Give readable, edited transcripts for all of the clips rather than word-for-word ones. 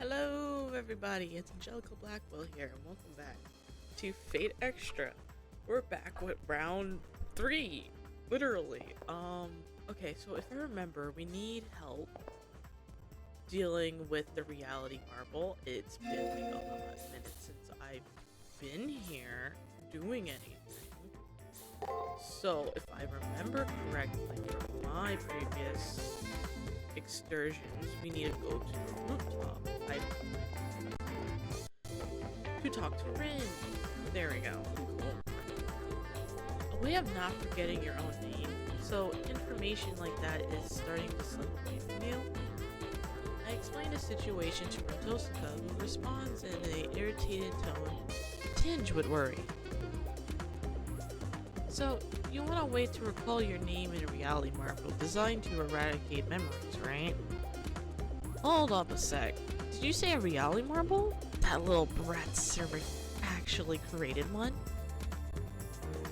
Hello everybody, it's Angelica Blackwell here, and welcome back to Fate Extra. We're back with round 3, literally. Okay, so if I remember, we need help dealing with the reality marble. It's been like a hot minute since I've been here doing anything. So if I remember correctly from my previous excursions, we need to go to the rooftop to talk to Rin. There we go. Cool. A way of not forgetting your own name, so information like that is starting to slip away from you. I explained the situation to Rotosika, who responds in an irritated tone, tinged with worry. So, you want a way to recall your name in a reality marble designed to eradicate memories, right? Hold up a sec. Did you say a reality marble? That little brat server actually created one?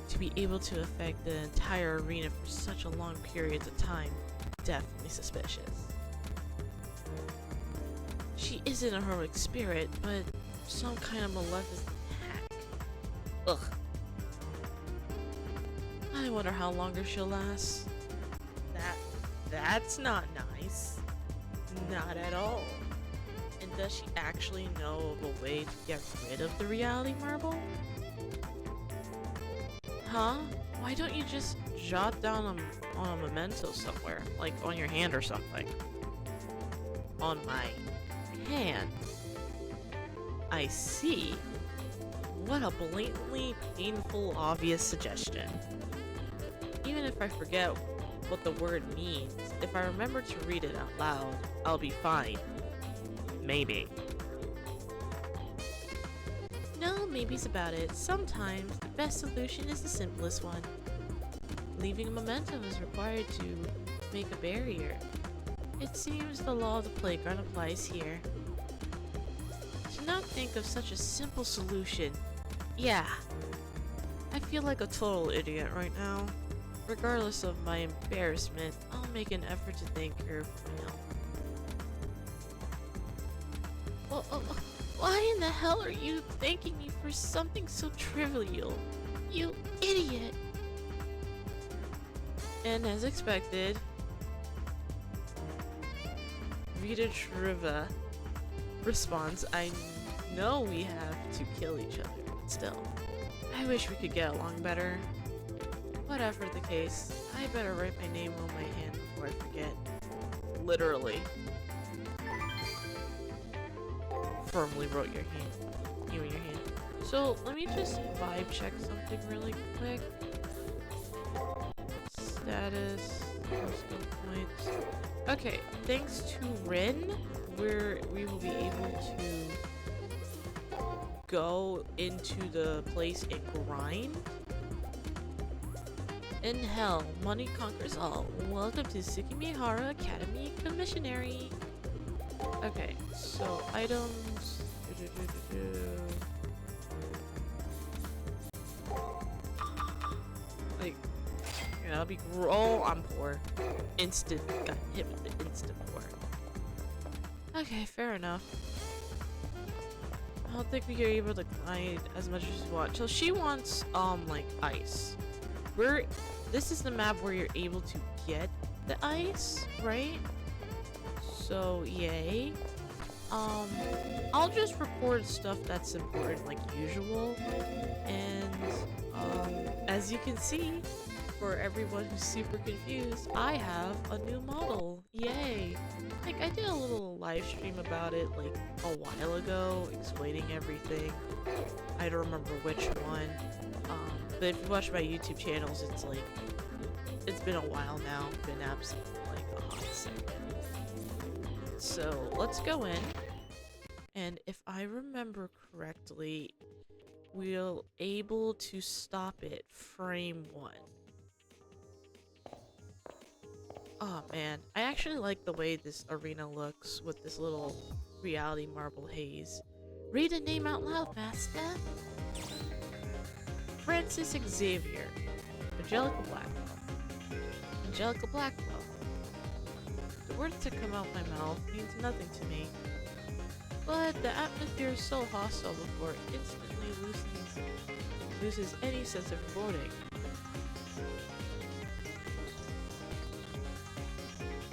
To be able to affect the entire arena for such a long period of time, definitely suspicious. She isn't a heroic spirit, but some kind of maleficent hack. Ugh. I wonder how longer she'll last. That's not nice. Not at all. And does she actually know of a way to get rid of the reality marble? Huh? Why don't you just jot down on a memento somewhere? Like on your hand or something. On my hand. I see. What a blatantly painful, obvious suggestion. Even if I forget what the word means, if I remember to read it out loud, I'll be fine. Maybe. No maybes about it. Sometimes the best solution is the simplest one. Leaving a memento is required to make a barrier. It seems the law of the playground applies here. To not think of such a simple solution. Yeah. I feel like a total idiot right now. Regardless of my embarrassment, I'll make an effort to thank her for my help. Why in the hell are you thanking me for something so trivial? You idiot! And as expected, Rita Triva responds, I know we have to kill each other, but still. I wish we could get along better. Whatever the case, I better write my name on my hand before I forget. Literally. Firmly wrote you in your hand. So, let me just vibe check something really quick. Status, skill points. Okay, thanks to Rin, we will be able to go into the place and grind. In hell, money conquers all. Welcome to Tsukimihara Academy Commissionary. Okay, so items. Like, yeah, I'll be. Oh, I'm poor. Instant. Got hit with the instant poor. Okay, fair enough. I don't think we are able to grind as much as we want. So she wants, like, ice. This is the map where you're able to get the ice, right? So, yay. I'll just record stuff that's important like usual. And, as you can see, for everyone who's super confused, I have a new model. Yay! Like, I did a little live stream about it, like, a while ago, explaining everything. I don't remember which one. But if you watch my YouTube channels, it's like, it's been a while now. Been absent for like a hot second. So let's go in. And if I remember correctly, we're able to stop it frame 1. Oh man, I actually like the way this arena looks with this little reality marble haze. Read the name out loud, Master. Francis Xavier. Angelica Blackwell. Angelica Blackwell. The words that come out my mouth means nothing to me. but the atmosphere is so hostile before it instantly loses any sense of foreboding.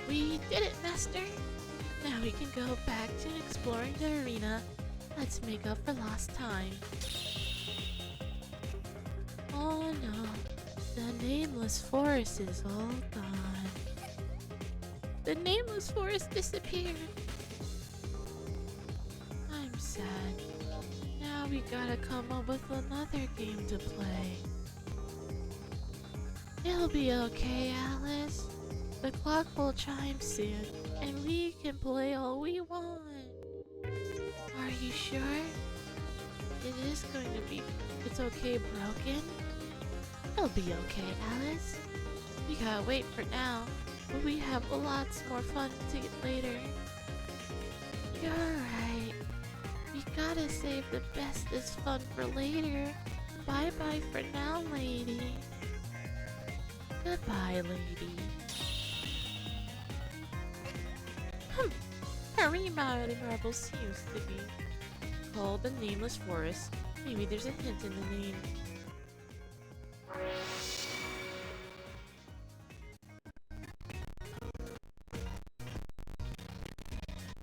We did it, Master! Now we can go back to exploring the arena. Let's make up for lost time. Oh no, the nameless forest is all gone. The nameless forest disappeared. I'm sad. Now we gotta come up with another game to play. It'll be okay, Alice. The clock will chime soon, and we can play all we want. Are you sure? It is going to be... It's okay broken? It'll be okay, Alice. We gotta wait for now, but we have lots more fun to get later. You're right. We gotta save the bestest fun for later. Bye-bye for now, lady. Goodbye, lady. Reality Marble seems to be called the Nameless Forest. Maybe there's a hint in the name.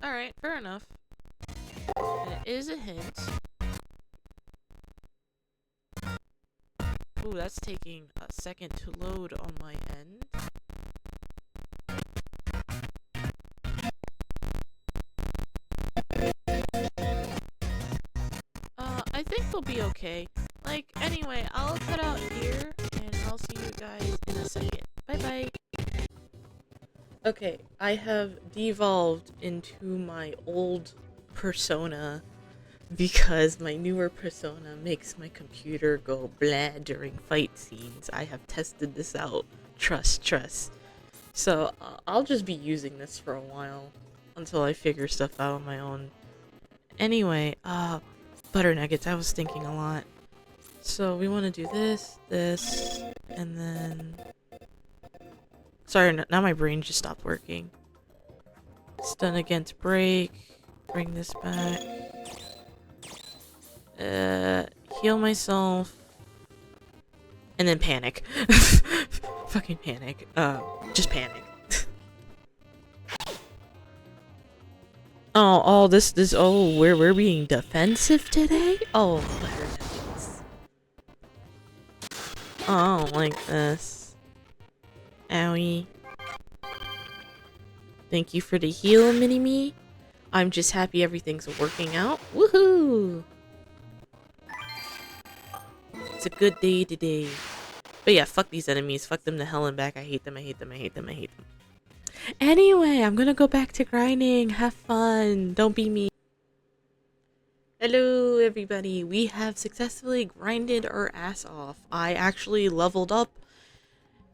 Alright, fair enough. And it is a hint. Ooh, that's taking a second to load on my end. I think we'll be okay. Like, anyway, I'll cut out here, and I'll see you guys in a second. Bye-bye. Okay, I have devolved into my old persona because my newer persona makes my computer go blah during fight scenes. I have tested this out. Trust. So, I'll just be using this for a while until I figure stuff out on my own. Anyway, butter nuggets, I was thinking a lot. So we want to do this, and then... Sorry, now my brain just stopped working. Stun against break. Bring this back. Heal myself. And then panic. Fucking panic. Just panic. We're being defensive today? Oh, butter nuggets. Oh, I don't like this. Owie. Thank you for the heal, mini-me. I'm just happy everything's working out. Woohoo! It's a good day today. But yeah, fuck these enemies. Fuck them to hell and back. I hate them. Anyway, I'm gonna go back to grinding. Have fun. Don't be me. Hello, everybody. We have successfully grinded our ass off. I actually leveled up,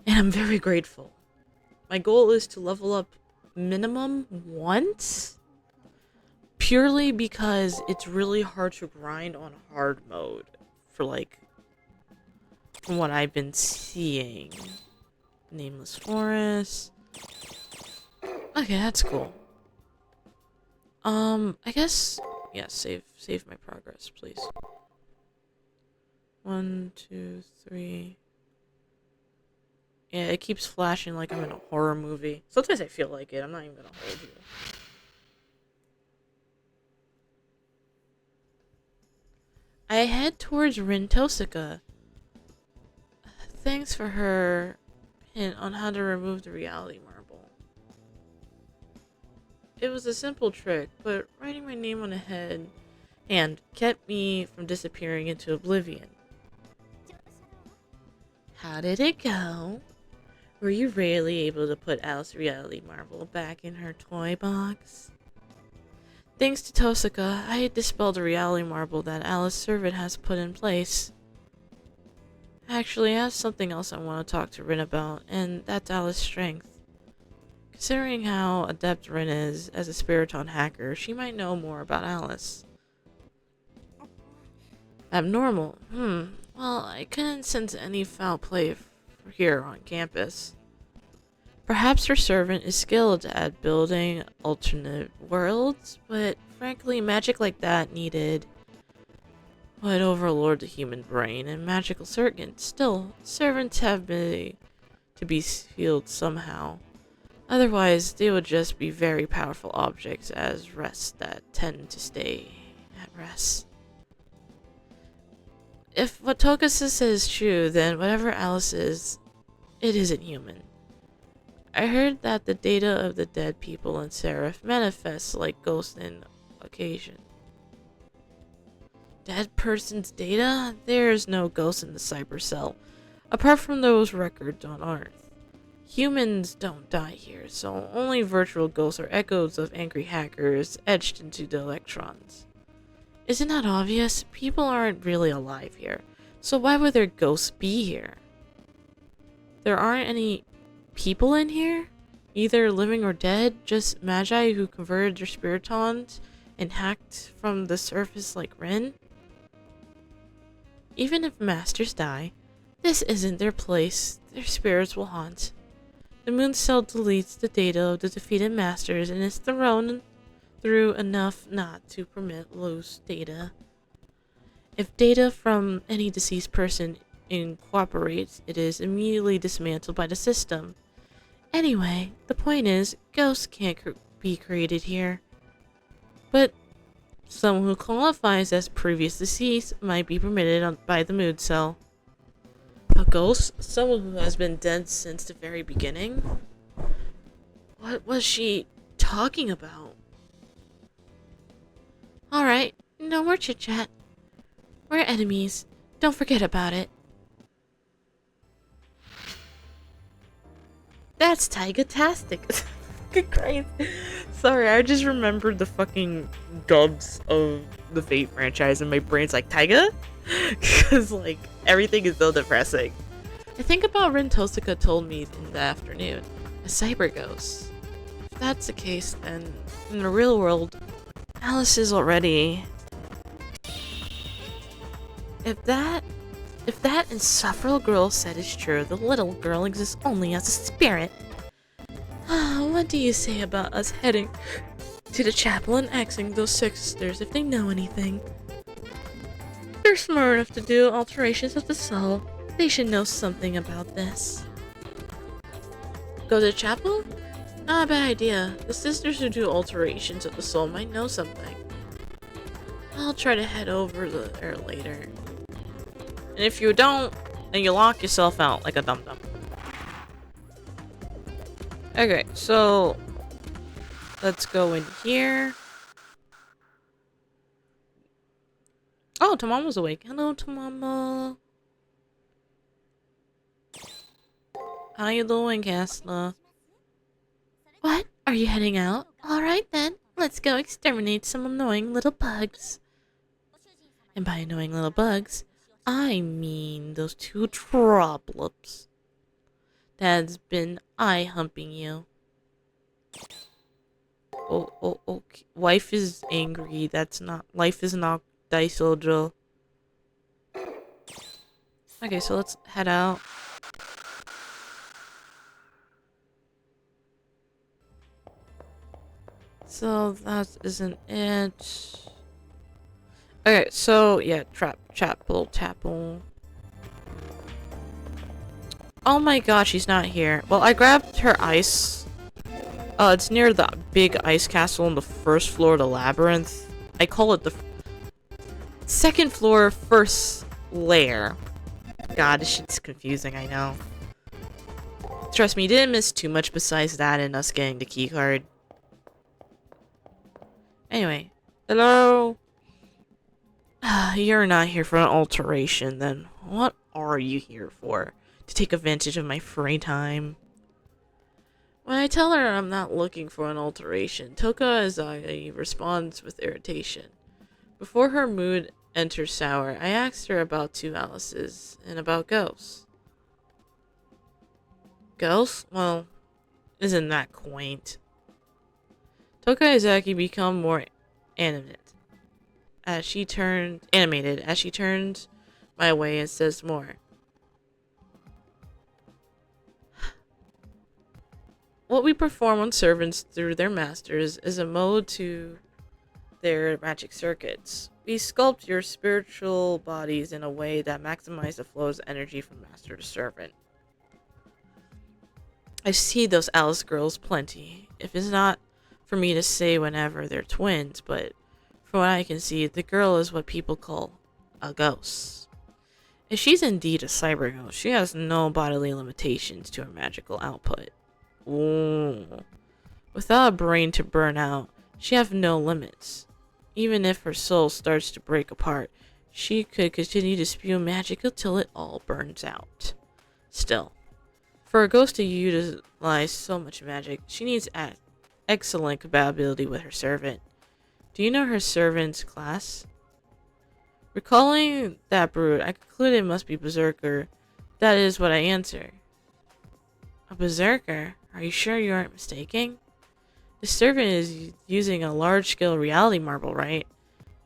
and I'm very grateful. My goal is to level up minimum once, purely because it's really hard to grind on hard mode for, like, from what I've been seeing. Nameless Forest. Okay, that's cool. I guess, yeah, save my progress, please. 1, 2, 3. Yeah, it keeps flashing like I'm in a horror movie. Sometimes I feel like it. I'm not even gonna hold you. I head towards Rintosika. Thanks for her hint on how to remove the reality marble. It was a simple trick, but writing my name on a hand kept me from disappearing into oblivion. How did it go? Were you really able to put Alice's reality marble back in her toy box? Thanks to Tosaka, I dispelled the reality marble that Alice's servant has put in place. Actually, I have something else I want to talk to Rin about, and that's Alice's strength. Considering how adept Rin is as a Spiriton hacker, she might know more about Alice. Abnormal. Well, I couldn't sense any foul play here on campus. Perhaps her servant is skilled at building alternate worlds, but Frankly, magic like that needed would overlord the human brain and magical circuits. Still, servants have to be sealed somehow. Otherwise, they would just be very powerful objects as rest that tend to stay at rest. If what Toka says is true, then whatever Alice is, it isn't human. I heard that the data of the dead people in Seraph manifests like ghosts in occasion. Dead person's data? There's no ghost in the cyber cell, apart from those records on Earth. Humans don't die here, so only virtual ghosts are echoes of angry hackers etched into the electrons. Isn't that obvious? People aren't really alive here, so why would their ghosts be here? There aren't any people in here? Either living or dead, just magi who converted their spiritons and hacked from the surface like Ren? Even if masters die, this isn't their place. Their spirits will haunt. The moon cell deletes the data of the defeated masters and is thrown through enough not to permit loose data. If data from any deceased person incorporates, it is immediately dismantled by the system. Anyway, the point is, ghosts can't be created here. But someone who qualifies as previous deceased might be permitted by the mood cell. A ghost? Someone who has been dead since the very beginning? What was she talking about? Alright, no more chit-chat. We're enemies. Don't forget about it. That's Taiga-tastic. Good Christ. Sorry, I just remembered the fucking dubs of the Fate franchise and my brain's like, Taiga? Because, like, everything is so depressing. I think about Rin Tosaka told me in the afternoon. A cyber ghost. If that's the case, then in the real world, Alice is already... If that insufferable girl said is true, the little girl exists only as a spirit. What do you say about us heading to the chapel and asking those sisters if they know anything? They're smart enough to do alterations of the soul. They should know something about this. Go to the chapel? Not a bad idea. The sisters who do alterations of the soul might know something. I'll try to head over there later. And if you don't, then you lock yourself out like a dum-dum. Okay, so let's go in here. Oh, Tamama's awake. Hello, Tamama. How you doing, Castor? What? Are you heading out? Alright then, let's go exterminate some annoying little bugs. And by annoying little bugs, I mean those two droplets that's been eye-humping you. Oh, okay. Wife is angry. That's not... Life is not Daisojo. Okay, so let's head out. So that isn't it. Okay, so yeah, chapel. Oh my god, she's not here. Well, I grabbed her ice. It's near the big ice castle on the first floor of the labyrinth. I call it the second floor, first lair. God, this shit's confusing, I know. Trust me, you didn't miss too much besides that and us getting the keycard. Anyway, hello? You're not here for an alteration, then what are you here for? To take advantage of my free time? When I tell her I'm not looking for an alteration, Toka responds with irritation. Before her mood enters sour, I asked her about two Alices and about ghosts. Ghosts? Well, isn't that quaint? Toka Izaki become more animated as she turned my way and says more. What we perform on servants through their masters is a mode to their magic circuits. We sculpt your spiritual bodies in a way that maximizes the flow of energy from master to servant. I see those Alice girls plenty. If it's not for me to say whenever they're twins, but from what I can see, the girl is what people call a ghost. If she's indeed a cyber ghost, she has no bodily limitations to her magical output. Ooh. Without a brain to burn out, she has no limits. Even if her soul starts to break apart, she could continue to spew magic until it all burns out. Still, for a ghost to utilize so much magic, she needs excellent compatibility with her servant. Do you know her servant's class? Recalling that brood, I concluded it must be Berserker. That is what I answer. A Berserker? Are you sure you aren't mistaken? The servant is using a large-scale reality marble, right?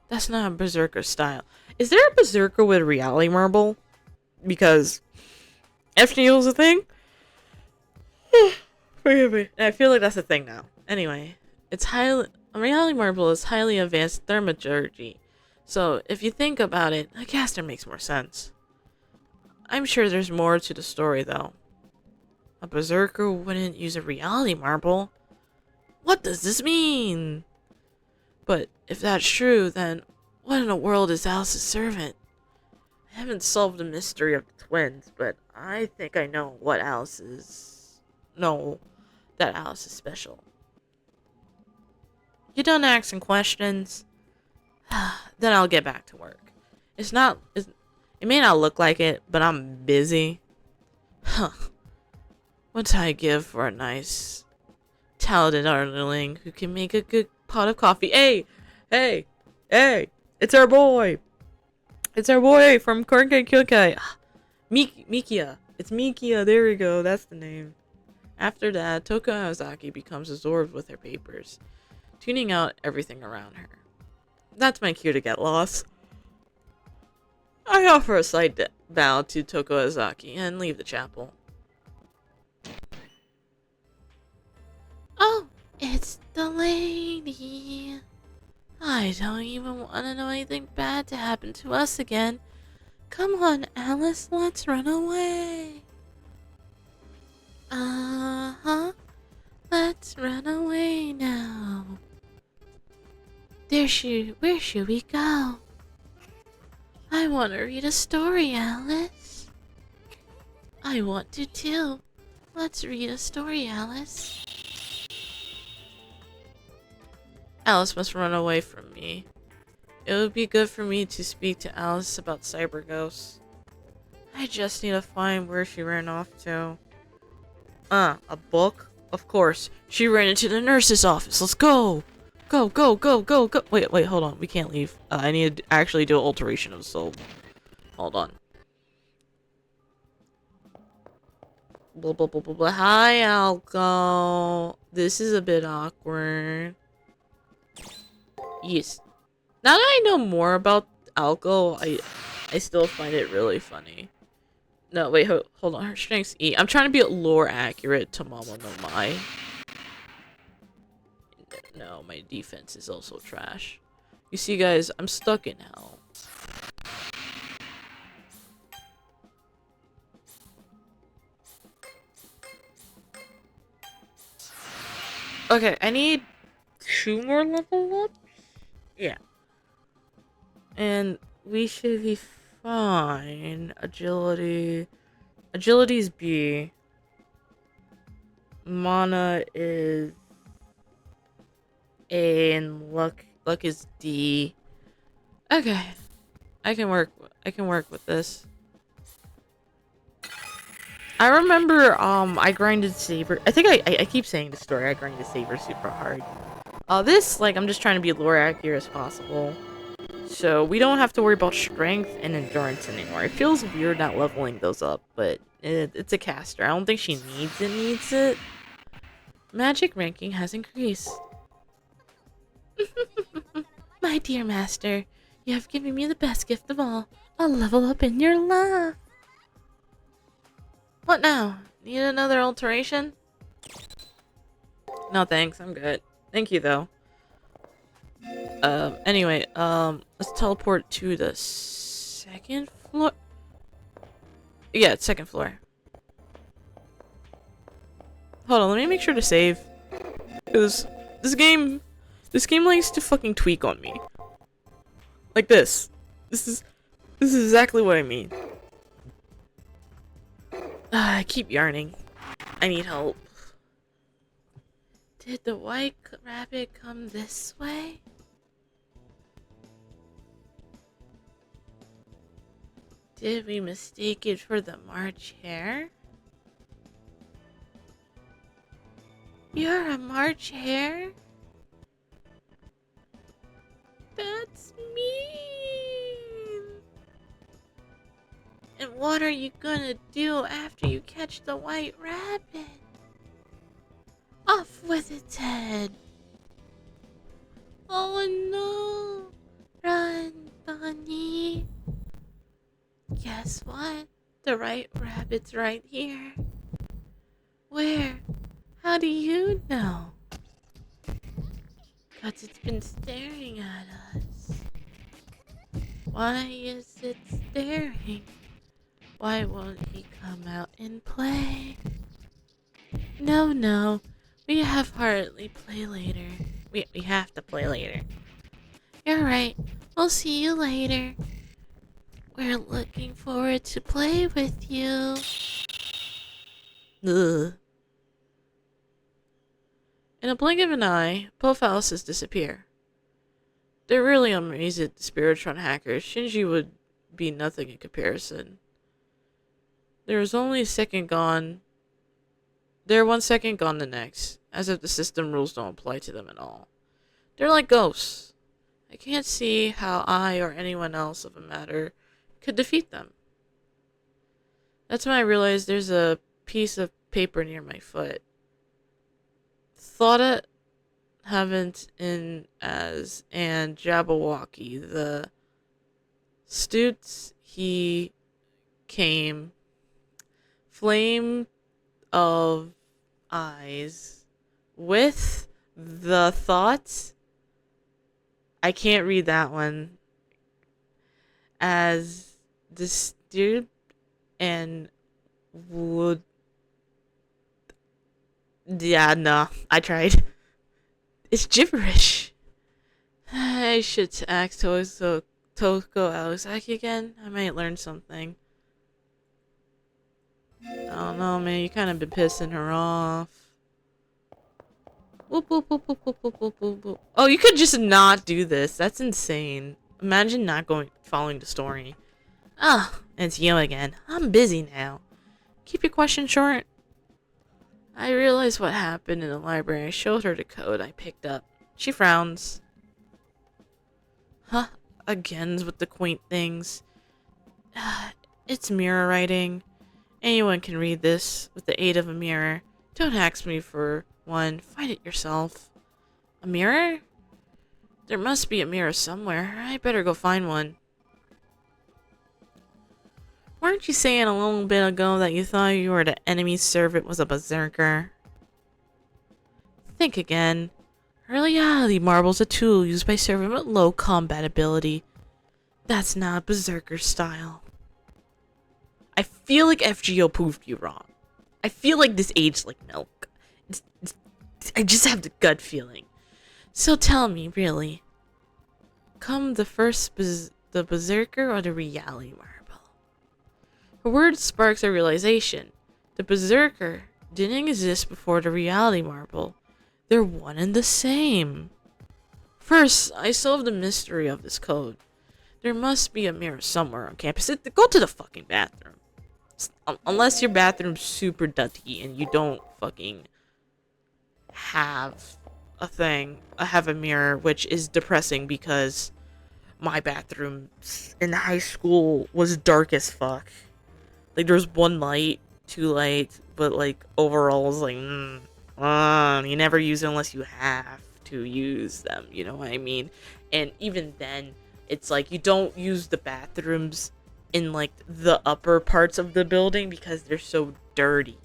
That's not a Berserker style. Is there a Berserker with reality marble? Because FGO is a thing? Forgive me. I feel like that's a thing now. Anyway, a reality marble is highly advanced thermaturgy. So, if you think about it, a Castor makes more sense. I'm sure there's more to the story, though. A Berserker wouldn't use a reality marble. What does this mean? But if that's true, then what in the world is Alice's servant? I haven't solved the mystery of the twins, but I think I know what Alice is. No, that Alice is special. You done asking questions? Then I'll get back to work. It may not look like it, but I'm busy. Huh. What's I give for a nice, talented underling who can make a good pot of coffee? Hey! It's our boy! It's our boy from Korkai Kyokai. Mikia. It's Mikia. There we go. That's the name. After that, Toko Azaki becomes absorbed with her papers, tuning out everything around her. That's my cue to get lost. I offer a slight bow to Toko Azaki and leave the chapel. Oh, it's the lady. I don't even want to know anything bad to happen to us again. Come on, Alice, let's run away. Uh-huh. Let's run away now. Where should we go? I want to read a story, Alice. I want to too. Let's read a story, Alice. Alice must run away from me. It would be good for me to speak to Alice about cyber ghosts. I just need to find where she ran off to. A book? Of course. She ran into the nurse's office. Let's go! Go! Wait, hold on. We can't leave. I need to actually do an alteration of soul. Hold on. Blah, blah, blah, blah, blah. Hi, Alco. This is a bit awkward. Yes. Now that I know more about Alco, I still find it really funny. No, wait, hold on. Her strength's E. I'm trying to be lore accurate to Mama no Mai. No, my defense is also trash. You see, guys, I'm stuck in hell. Okay, I need 2 more level ups? Yeah. And we should be fine. Agility. Agility's B. Mana is A, and luck is D. Okay. I can work with this. I remember I grinded Saber. I think I keep saying the story. I grinded Saber super hard. This, like, I'm just trying to be lore accurate as possible. So we don't have to worry about strength and endurance anymore. It feels weird not leveling those up, but it's a caster. I don't think she needs it. Magic ranking has increased. My dear master, you have given me the best gift of all. A level up in your love. What now? Need another alteration? No thanks, I'm good. Thank you though. Anyway, let's teleport to the second floor. Yeah, it's second floor. Hold on, let me make sure to save. Because this game likes to fucking tweak on me. Like this. This is exactly what I mean. I keep yarning. I need help. Did the white rabbit come this way? Did we mistake it for the March Hare? You're a March Hare? That's mean. And what are you gonna do after you catch the white rabbit? Off with its head. Oh no. Run, bunny. Guess what? The white rabbit's right here. Where? How do you know? 'Cause it's been staring at us. Why is it staring? Why won't he come out and play? No. We have hardly play later. We have to play later. You're right. We'll see you later. We're looking forward to play with you. Ugh. In a blink of an eye, both houses disappear. They're really amazed at the Spiritron hackers. Shinji would be nothing in comparison. There is only a second gone. They're 1 second gone the next, as if the system rules don't apply to them at all. They're like ghosts. I can't see how I or anyone else of a matter could defeat them. That's when I realized there's a piece of paper near my foot. Thought it haven't in as and Jabberwocky, the Stoots he came, flame of eyes, with the thoughts. I can't read that one. As disturbed and would. Yeah, no, I tried. It's gibberish. I should ask Toko Aosaki again. I might learn something. I don't know, man. You kind of been pissing her off. Boop, boop, boop, boop, boop, boop, boop, boop, boop. Oh, you could just not do this. That's insane. Imagine not following the story. Ah, it's you again. I'm busy now. Keep your question short. I realized what happened in the library. I showed her the code I picked up. She frowns. Huh? Again with the quaint things. It's mirror writing. Anyone can read this with the aid of a mirror. Don't ask me for one. Find it yourself. A mirror? There must be a mirror somewhere. I better go find one. Weren't you saying a little bit ago that you thought you were the enemy's servant was a berserker? Think again. A reality marble's a tool used by servant with low combat ability. That's not berserker style. I feel like FGO proved you wrong. I feel like this aged like milk. I just have the gut feeling. So tell me, really. Come the first the berserker or the reality marble? Her word sparks a realization. The berserker didn't exist before the reality marble. They're one and the same. First, I solved the mystery of this code. There must be a mirror somewhere on campus. Go to the fucking bathroom. Unless your bathroom's super dirty and you don't fucking have a thing. I have a mirror, which is depressing because my bathroom in high school was dark as fuck. Like, there's one light, two lights, but like overall it's like, you never use it unless you have to use them, you know what I mean? And even then, it's like you don't use the bathrooms in like the upper parts of the building because they're so dirty.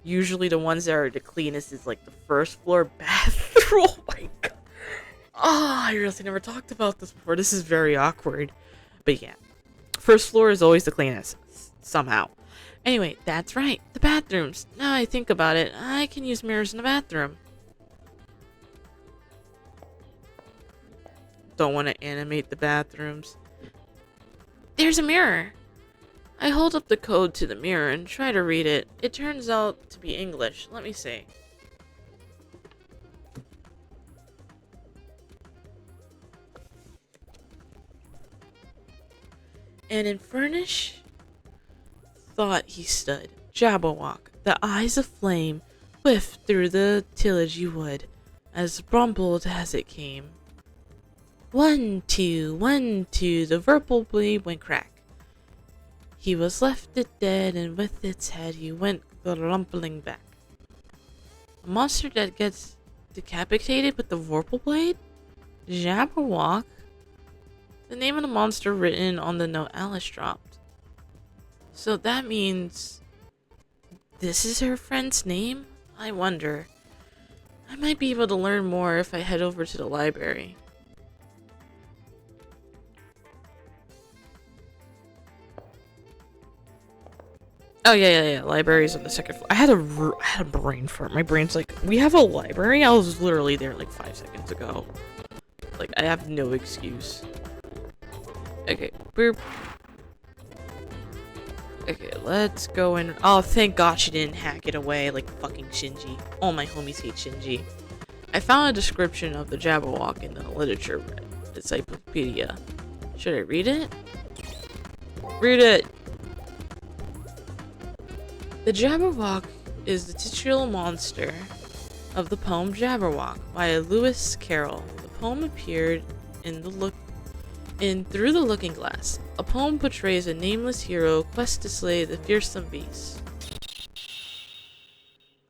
Usually the ones that are the cleanest is like the first floor bathroom. Oh my god. Oh, I really never talked about this before. This is very awkward. But yeah. First floor is always the cleanest. Somehow. Anyway, that's right. The bathrooms. Now I think about it, I can use mirrors in the bathroom. Don't want to animate the bathrooms. There's a mirror. I hold up the code to the mirror and try to read it. It turns out to be English. Let me see. And in furnish thought he stood, Jabberwock, the eyes of flame, whiffed through the tillage wood, as rumbled as it came. 1, 2, 1, 2, the verbal blade went crack. He was left dead, and with its head he went rumbling back. A monster that gets decapitated with the vorpal blade? Jabberwock? The name of the monster written on the note Alice dropped. So that means this is her friend's name? I wonder. I might be able to learn more if I head over to the library. Oh yeah. Library's on the second floor. I had a brain fart. My brain's like, we have a library? I was literally there like 5 seconds ago. Like, I have no excuse. Okay, boop. Okay, let's go in. Oh, thank God she didn't hack it away like fucking Shinji. All my homies hate Shinji. I found a description of the Jabberwock in the literature encyclopedia. Should I read it? Read it! The Jabberwock is the titular monster of the poem Jabberwock by Lewis Carroll. The poem appeared in Through the Looking Glass. A poem portrays a nameless hero quest to slay the fearsome beast.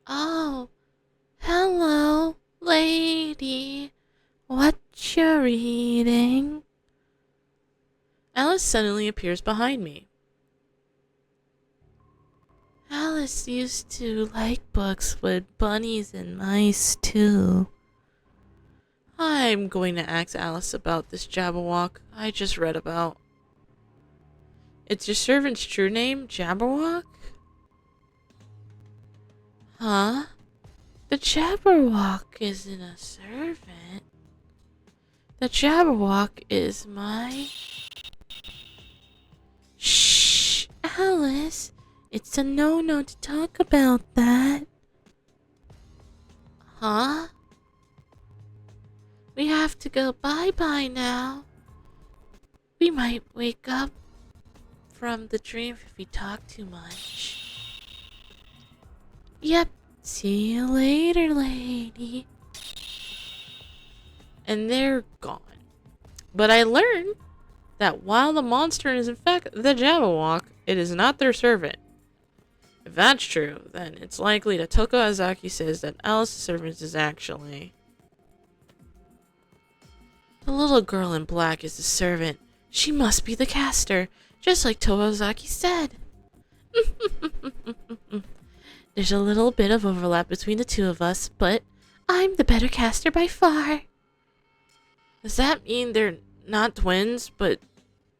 Oh, hello, lady. What you reading? Alice suddenly appears behind me. Alice used to like books with bunnies and mice too. I'm going to ask Alice about this Jabberwock I just read about. It's your servant's true name, Jabberwock? Huh? The Jabberwock isn't a servant. The Jabberwock is my... Shh, Alice. It's a no-no to talk about that. Huh? We have to go bye-bye now. We might wake up from the dream if we talk too much. Yep. See you later, lady. And they're gone. But I learned that while the monster is in fact the Jabberwock, it is not their servant. If that's true, then it's likely that Toko Azaki says that Alice's servant is actually... The little girl in black is the servant. She must be the Castor, just like Toazaki said. There's a little bit of overlap between the two of us, but I'm the better Castor by far. Does that mean they're not twins, but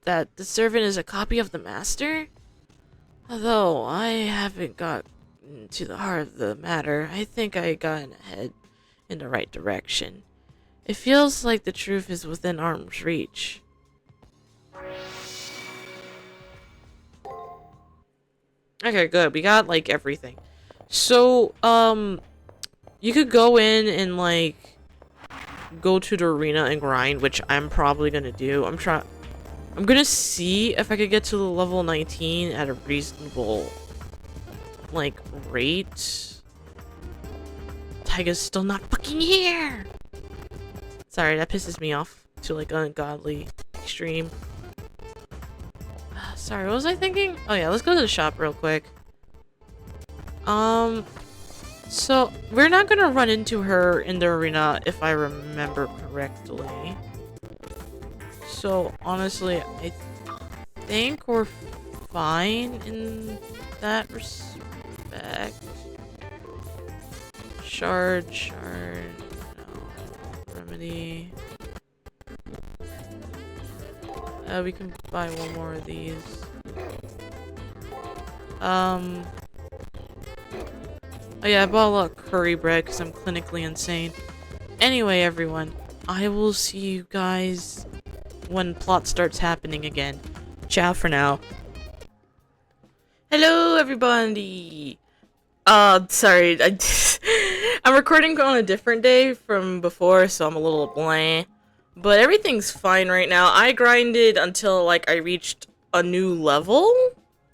that the servant is a copy of the master? Although I haven't got to the heart of the matter, I think I got ahead in the right direction. It feels like the truth is within arm's reach. Okay, good. We got, like, everything. So, you could go in and, like, go to the arena and grind, which I'm probably gonna do. I'm gonna see if I could get to the level 19 at a reasonable, like, rate. Taiga's still not fucking here! Sorry, that pisses me off to, like, ungodly extreme. Sorry, what was I thinking? Oh yeah, let's go to the shop real quick. So, we're not gonna run into her in the arena if I remember correctly. So, honestly, I think we're fine in that respect. Shard, no. Remedy. We can buy one more of these. Oh yeah, I bought a lot of curry bread because I'm clinically insane. Anyway, everyone, I will see you guys when plot starts happening again. Ciao for now. Hello, everybody! Sorry, I'm recording on a different day from before, so I'm a little blah. But everything's fine right now. I grinded until, like, I reached a new level.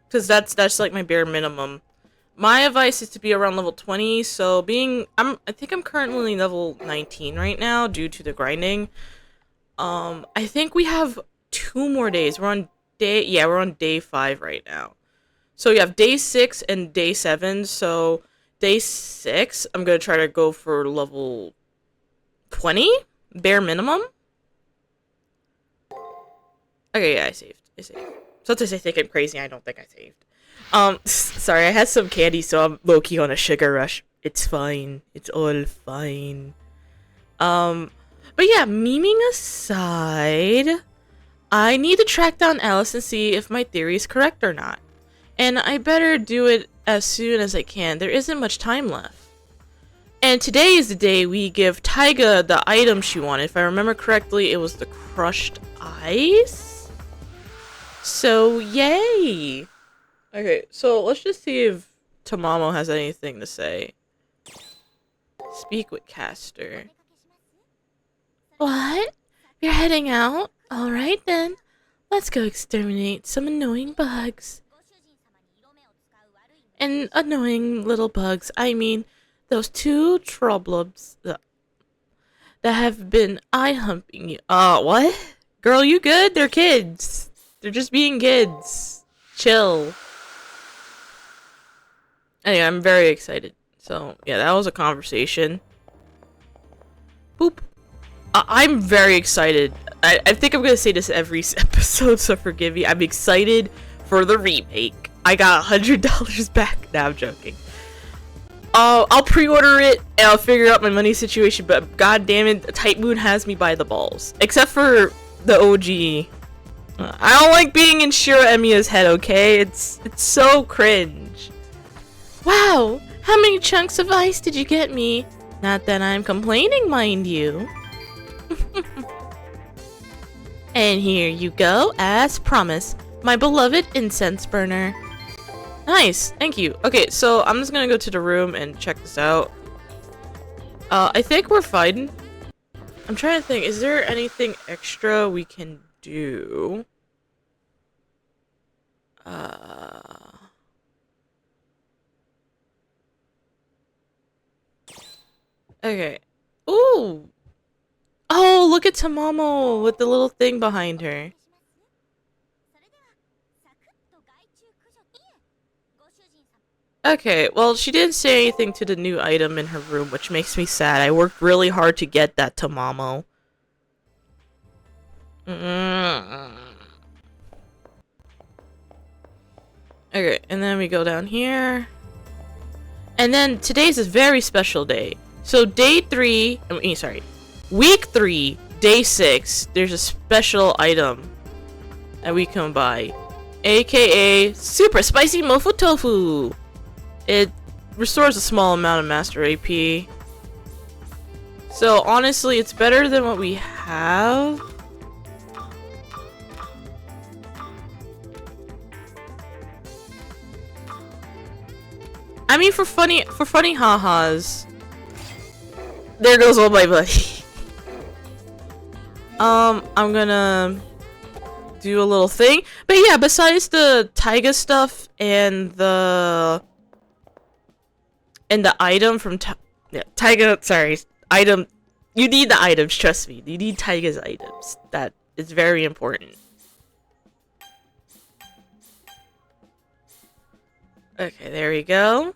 Because that's like, my bare minimum. My advice is to be around level 20, so I think I'm currently level 19 right now due to the grinding. I think we have 2 more days. We're on day 5 right now. So you have day 6 and day 7, so day 6, I'm gonna try to go for level 20, bare minimum. Okay, yeah, I saved. Sometimes I think I'm crazy, I don't think I saved. Sorry, I had some candy, so I'm low-key on a sugar rush. It's fine. It's all fine. But yeah, memeing aside, I need to track down Alice and see if my theory is correct or not. And I better do it as soon as I can. There isn't much time left. And today is the day we give Taiga the item she wanted. If I remember correctly, it was the crushed ice. So, yay! Okay, so let's just see if Tamamo has anything to say. Speak with Castor. What? You're heading out? Alright then. Let's go exterminate some annoying bugs. And annoying little bugs, I mean those 2 troublubs that have been eye-humping you. What? Girl, you good? They're kids. They're just being kids. Chill. Anyway, I'm very excited. So, yeah, that was a conversation. Boop. I'm very excited. I think I'm gonna say this every episode, so forgive me. I'm excited for the remake. I got $100 back. Nah, I'm joking. I'll pre-order it, and I'll figure out my money situation, but god damn it, Type Moon has me by the balls. Except for the OG. I don't like being in Shiro Emiya's head, okay? It's so cringe. Wow, how many chunks of ice did you get me? Not that I'm complaining, mind you. And here you go, as promised, my beloved incense burner. Nice, thank you. Okay, so I'm just gonna go to the room and check this out. I think we're fine. I'm trying to think, is there anything extra we can do? Okay. Ooh! Oh, look at Tamamo with the little thing behind her. Okay, well, she didn't say anything to the new item in her room, which makes me sad. I worked really hard to get that Tamamo. Okay, and then we go down here. And then today's a very special day. So day 3, week 3, day 6, there's a special item that we can buy. AKA Super Spicy Mofu Tofu. It restores a small amount of Master AP. So honestly, it's better than what we have. I mean, for funny ha-has. There goes all my money. I'm gonna do a little thing. But yeah, besides the Taiga stuff and the item from Taiga, sorry, item. You need the items, trust me. You need Taiga's items. That is very important. Okay, there we go.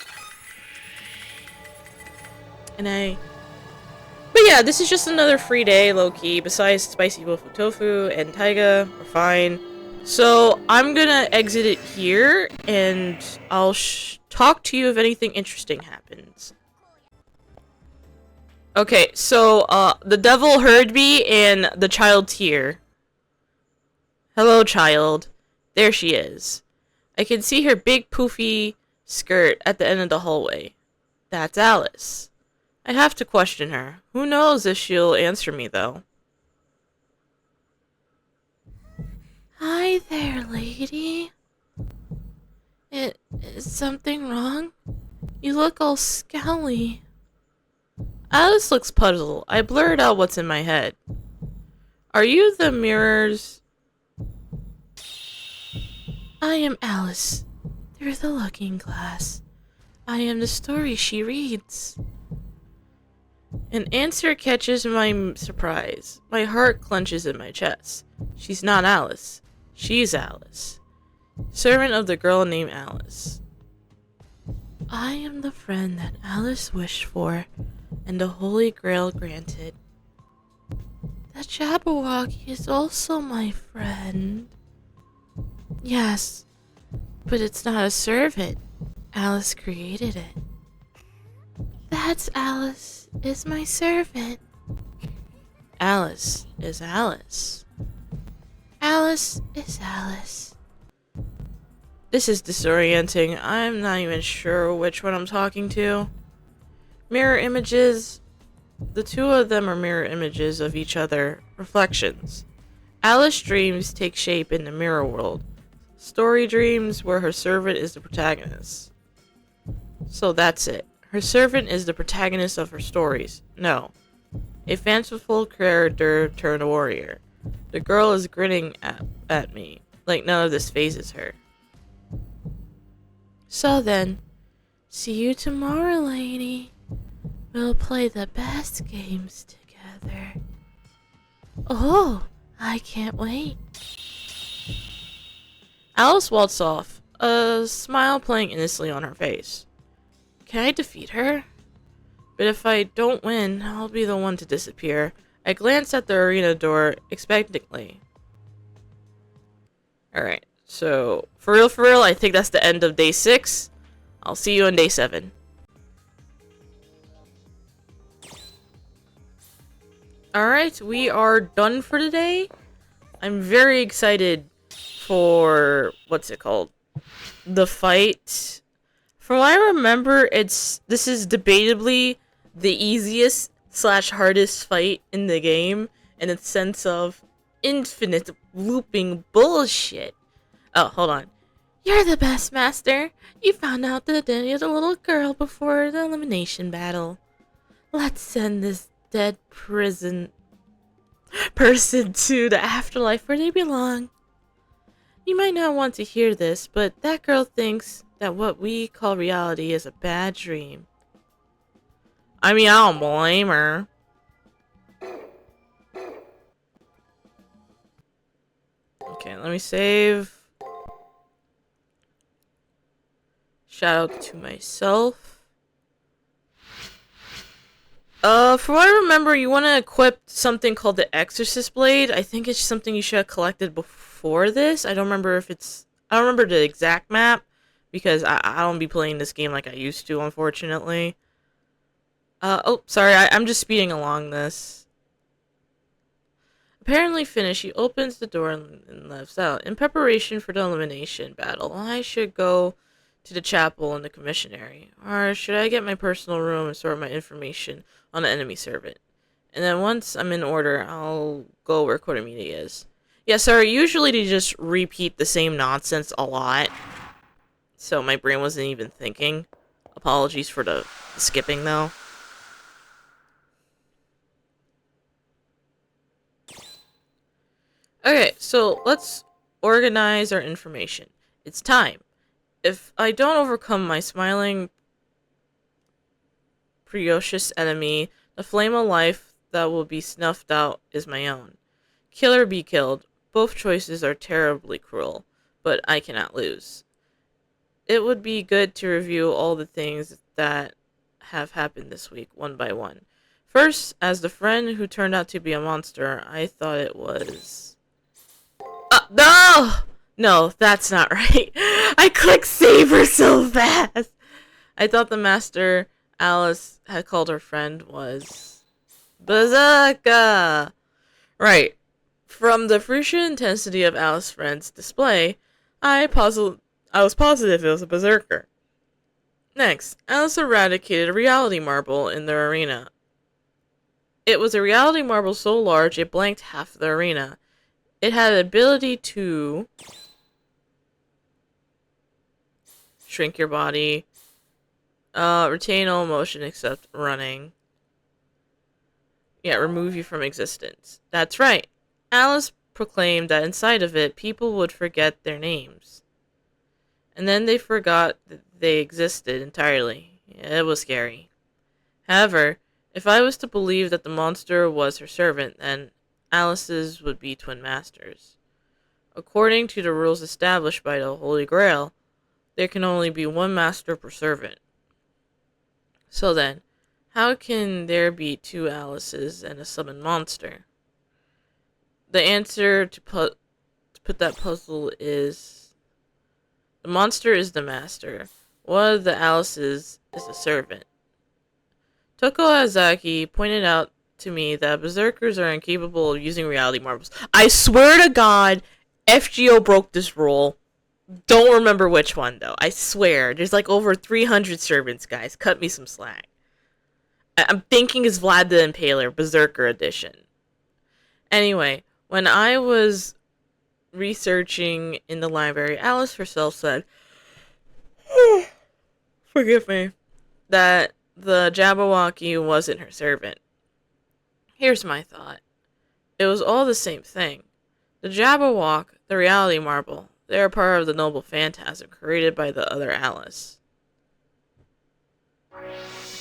But yeah, this is just another free day, low-key. Besides Spicy Wofu Tofu and Taiga, we're fine. So, I'm gonna exit it here, and I'll talk to you if anything interesting happens. Okay, so, the devil heard me, and the child's here. Hello, child. There she is. I can see her big poofy skirt at the end of the hallway. That's Alice. I have to question her. Who knows if she'll answer me, though. Hi there, lady. Is something wrong? You look all scowly. Alice looks puzzled. I blurred out what's in my head. Are you the mirrors? I am Alice, through the looking glass. I am the story she reads. An answer catches my surprise. My heart clenches in my chest. She's not Alice. She's Alice. Servant of the girl named Alice. I am the friend that Alice wished for, and the Holy Grail granted. The Jabberwocky is also my friend. Yes, but it's not a servant. Alice created it. That's Alice is my servant. Alice is Alice. Alice is Alice. This is disorienting. I'm not even sure which one I'm talking to. Mirror images. The two of them are mirror images of each other, reflections. Alice's dreams take shape in the mirror world. Story dreams where her servant is the protagonist. So that's it. Her servant is the protagonist of her stories. No. A fanciful character turned warrior. The girl is grinning at me, like none of this phases her. So then, see you tomorrow, lady. We'll play the best games together. Oh, I can't wait. Alice waltzed off, a smile playing innocently on her face. Can I defeat her? But if I don't win, I'll be the one to disappear. I glanced at the arena door expectantly. Alright, so for real, I think that's the end of day 6. I'll see you on day 7. Alright, we are done for today. I'm very excited for, what's it called? The fight. From what I remember, this is debatably the easiest / hardest fight in the game in the sense of infinite looping bullshit. Oh, hold on. You're the best, master. You found out the identity of the little girl before the elimination battle. Let's send this dead person to the afterlife where they belong. You might not want to hear this, but that girl thinks that what we call reality is a bad dream. I mean, I don't blame her. Okay, let me save. Shout out to myself. From what I remember, you want to equip something called the Exorcist Blade. I think it's something you should have collected before this. I don't remember the exact map, because I don't be playing this game like I used to, unfortunately. Oh, sorry, I'm just speeding along this. Apparently finished, he opens the door and left out. In preparation for the elimination battle, I should go to the chapel in the commissionary. Or should I get my personal room and sort my information on the enemy servant? And then once I'm in order, I'll go where Kodamini is. Yeah, sorry, usually they just repeat the same nonsense a lot. So my brain wasn't even thinking. Apologies for the skipping, though. Okay, so let's organize our information. It's time. If I don't overcome my smiling, precocious enemy, the flame of life that will be snuffed out is my own. Kill or be killed. Both choices are terribly cruel, but I cannot lose. It would be good to review all the things that have happened this week, one by one. First, as the friend who turned out to be a monster, I thought it was... no! No, that's not right. I clicked saver so fast. I thought the master Alice had called her friend was... Berserker! Right. From the fruscian intensity of Alice's friend's display, I was positive it was a berserker. Next, Alice eradicated a reality marble in their arena. It was a reality marble so large it blanked half the arena. It had the ability to shrink your body, retain all motion except running. Yeah, remove you from existence. That's right. Alice proclaimed that inside of it, people would forget their names. And then they forgot that they existed entirely. Yeah, it was scary. However, if I was to believe that the monster was her servant, then Alice's would be twin masters. According to the rules established by the Holy Grail, there can only be one master per servant. So then, how can there be two Alices and a summoned monster? The answer to put that puzzle is the monster is the master. One of the Alices is a servant. Toko Azaki pointed out to me that berserkers are incapable of using reality marbles. I swear to God, FGO broke this rule. Don't remember which one, though. I swear. There's like over 300 servants, guys. Cut me some slack. I'm thinking it's Vlad the Impaler, Berserker Edition. Anyway, when I was researching in the library, Alice herself said, forgive me, that the Jabberwocky wasn't her servant. Here's my thought. It was all the same thing. The Jabberwock, the reality marble, they are part of the noble phantasm created by the other Alice.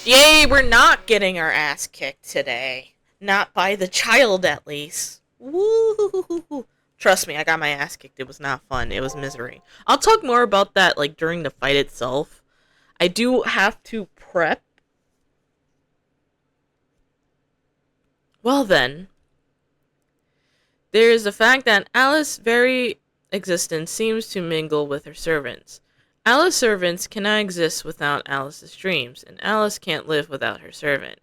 Yay, we're not getting our ass kicked today. Not by the child, at least. Woo! Trust me, I got my ass kicked. It was not fun. It was misery. I'll talk more about that, like, during the fight itself. I do have to prep. Well then, there is the fact that Alice's very existence seems to mingle with her servants. Alice's servants cannot exist without Alice's dreams, and Alice can't live without her servant.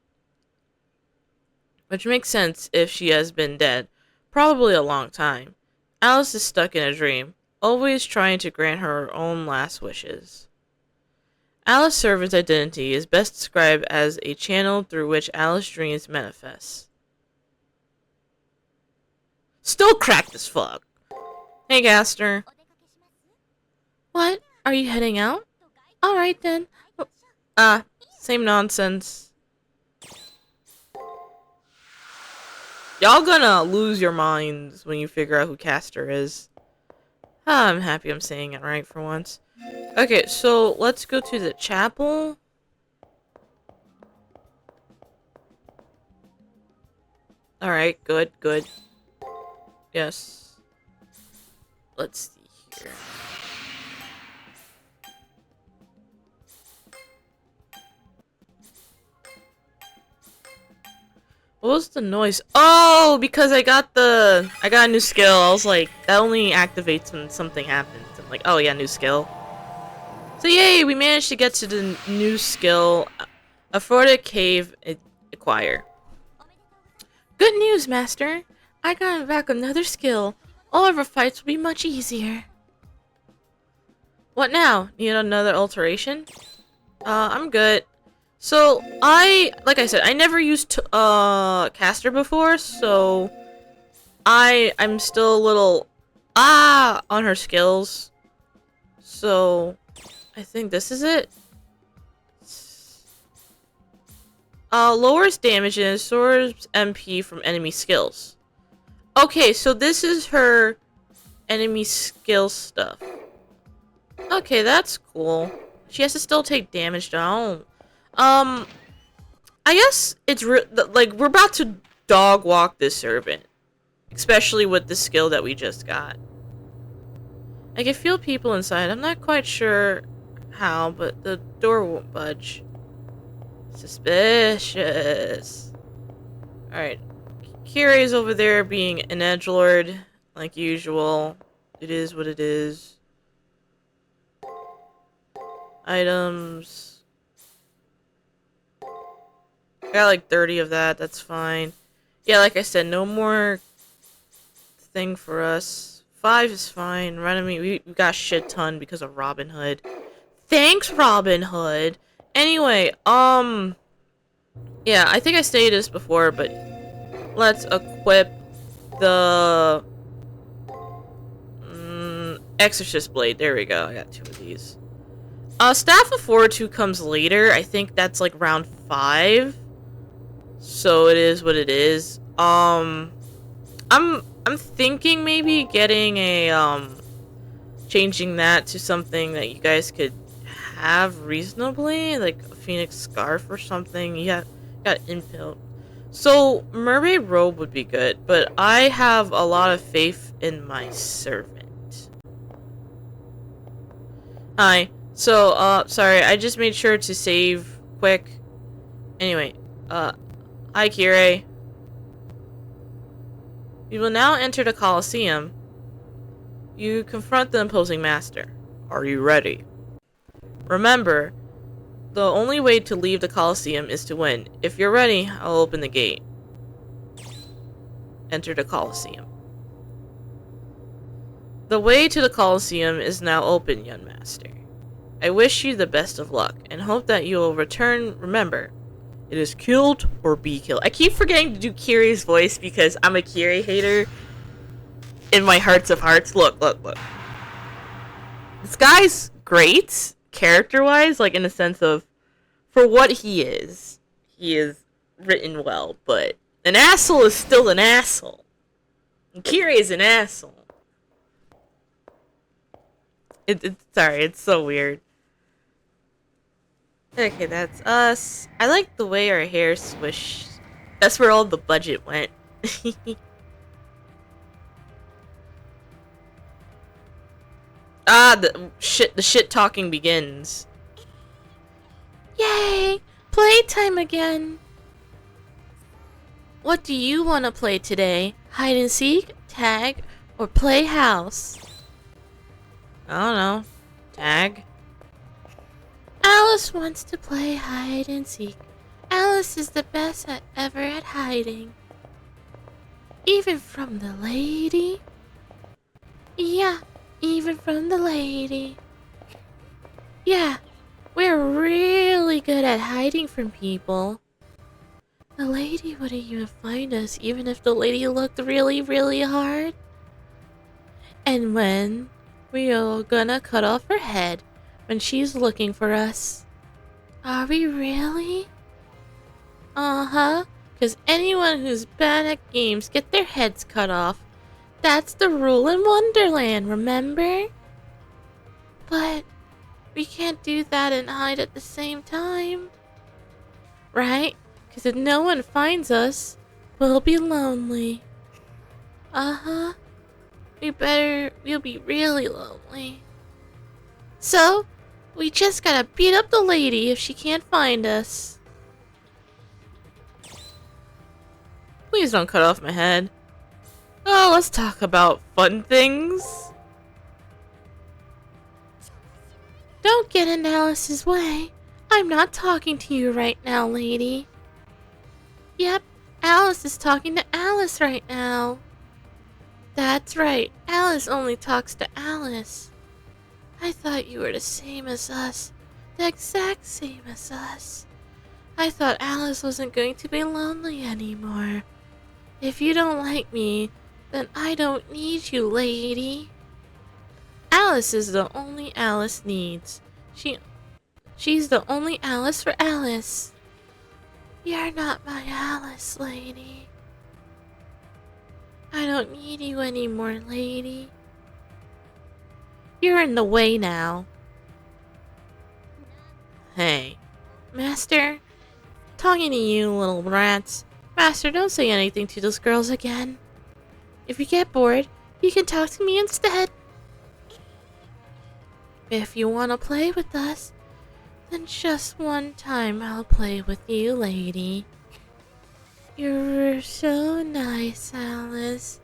Which makes sense if she has been dead, probably a long time. Alice is stuck in a dream, always trying to grant her own last wishes. Alice's servant's identity is best described as a channel through which Alice's dreams manifest. Still cracked as fuck. Hey, Castor. What? Are you heading out? Alright then. Same nonsense. Y'all gonna lose your minds when you figure out who Castor is. I'm happy I'm saying it right for once. Okay, so let's go to the chapel. Alright, good. Yes. Let's see here. What was the noise? Oh, because I got a new skill. I was like, that only activates when something happens. I'm like, oh yeah, new skill. So yay, we managed to get to the new skill. Afforded Cave Acquire. Good news, Master. I got back another skill. All of our fights will be much easier. What now? Need another alteration? I'm good. So, like I said, I never used Castor before, so I'm still a little on her skills. So, I think this is it. Lowers damage and absorbs MP from enemy skills. Okay, so this is her enemy skill stuff. Okay, that's cool. She has to still take damage though. I guess it's like we're about to dog walk this servant, especially with the skill that we just got. I can feel people inside. I'm not quite sure how, but the door won't budge. Suspicious. Alright. Kirai's over there being an edgelord, like usual. It is what it is. Items. I got like 30 of that, that's fine. Yeah, like I said, no more thing for us. 5 is fine. Renemy, we got a shit ton because of Robin Hood. Thanks, Robin Hood. Anyway, yeah, I think I stated this before, but let's equip the Exorcist Blade. There we go. I got 2 of these. Staff of Fortitude comes later. I think that's like round 5. So it is what it is. I'm thinking maybe getting a changing that to something that you guys could have reasonably, like a Phoenix Scarf or something. You got Impel. So Mermaid Robe would be good, but I have a lot of faith in my servant. Hi. So, sorry, I just made sure to save quick. Anyway, hi, Kirei. You will now enter the Colosseum. You confront the imposing master. Are you ready? Remember, the only way to leave the Colosseum is to win. If you're ready, I'll open the gate. Enter the Colosseum. The way to the Colosseum is now open, young master. I wish you the best of luck, and hope that you will return. Remember, it is killed or be killed. I keep forgetting to do Kirei's voice because I'm a Kirei hater in my hearts of hearts. Look. This guy's great, character-wise, like in the sense of, for what he is written well, but an asshole is still an asshole. And Kirei is an asshole. Sorry, it's so weird. Okay, that's us. I like the way our hair swished. That's where all the budget went. The shit talking begins. Yay! Playtime again! What do you want to play today? Hide and seek, tag, or play house? I don't know. Tag? Alice wants to play hide and seek. Alice is the best ever at hiding. Even from the lady? Yeah, even from the lady. Yeah, we're really good at hiding from people. The lady wouldn't even find us even if the lady looked really, really hard. And when we are gonna cut off her head when she's looking for us. Are we really? Uh-huh. Because anyone who's bad at games get their heads cut off. That's the rule in Wonderland, remember? But we can't do that and hide at the same time. Right? Because if no one finds us, we'll be lonely. Uh-huh. We'll be really lonely. So, we just gotta beat up the lady if she can't find us. Please don't cut off my head. Oh, let's talk about fun things. Don't get in Alice's way. I'm not talking to you right now, lady. Yep, Alice is talking to Alice right now. That's right, Alice only talks to Alice. I thought you were the same as us. The exact same as us. I thought Alice wasn't going to be lonely anymore. If you don't like me, then I don't need you, lady. Alice is the only Alice needs. She's the only Alice for Alice. You're not my Alice, lady. I don't need you anymore, lady. You're in the way now. Hey, Master? Talking to you, little rats. Master, don't say anything to those girls again. If you get bored, you can talk to me instead. If you want to play with us, then just one time I'll play with you, lady. You're so nice, Alice.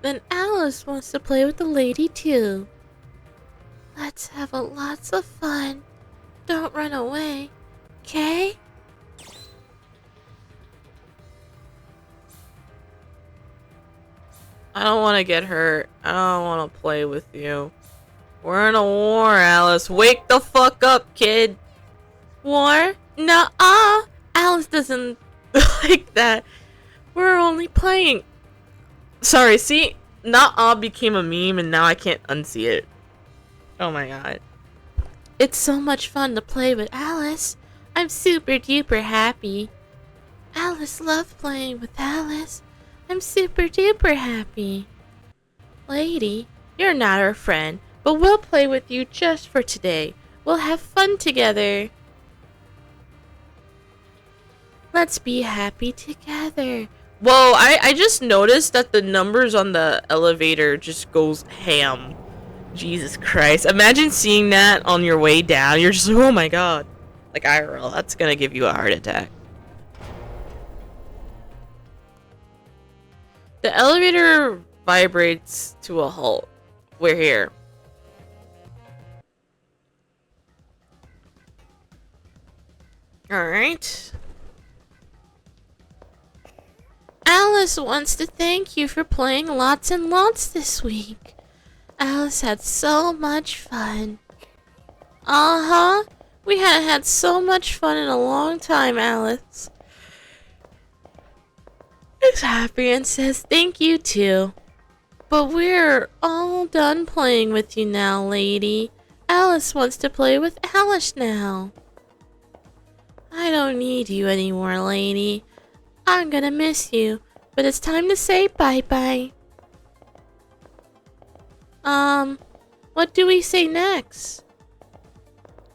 Then Alice wants to play with the lady too. Let's have lots of fun. Don't run away, okay? I don't want to get hurt. I don't want to play with you. We're in a war, Alice. Wake the fuck up, kid. War? Nuh-uh. Alice doesn't like that. We're only playing. Sorry, see? Nuh-uh became a meme and now I can't unsee it. Oh my god. It's so much fun to play with Alice. I'm super duper happy. Alice loves playing with Alice. I'm super duper happy. Lady, you're not our friend, but we'll play with you just for today. We'll have fun together. Let's be happy together. Whoa, I just noticed that the numbers on the elevator just goes ham. Jesus Christ. Imagine seeing that on your way down. You're just like, oh my god. Like IRL, that's gonna give you a heart attack. The elevator vibrates to a halt. We're here. Alright. Alice wants to thank you for playing lots and lots this week. Alice had so much fun. Uh-huh. We haven't had so much fun in a long time, Alice. Is happy and says thank you too. But we're all done playing with you now, lady. Alice wants to play with Alice now. I don't need you anymore, lady. I'm gonna miss you, but it's time to say bye-bye. What do we say next?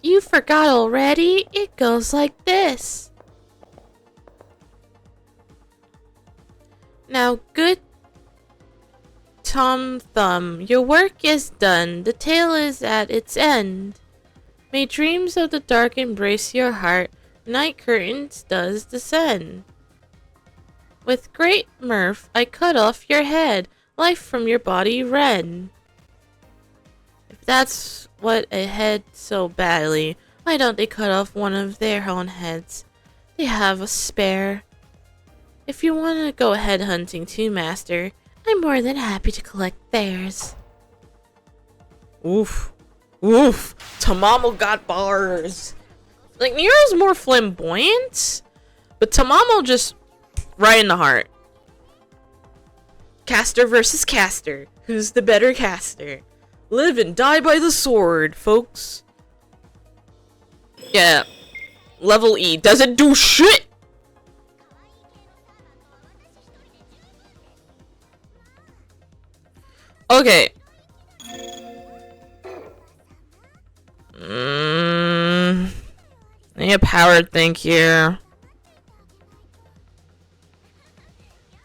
You forgot already? It goes like this. Now, good Tom Thumb, your work is done. The tale is at its end. May dreams of the dark embrace your heart. Night curtains does descend. With great mirth, I cut off your head. Life from your body red. If that's what a head so badly, why don't they cut off one of their own heads? They have a spare. If you want to go head hunting too, Master, I'm more than happy to collect theirs. Oof. Oof. Tamamo got bars. Like, Nero's more flamboyant, but Tamamo just right in the heart. Castor versus Castor. Who's the better Castor? Live and die by the sword, folks. Yeah. Level E doesn't do shit! Okay. Yeah, powered, thank you.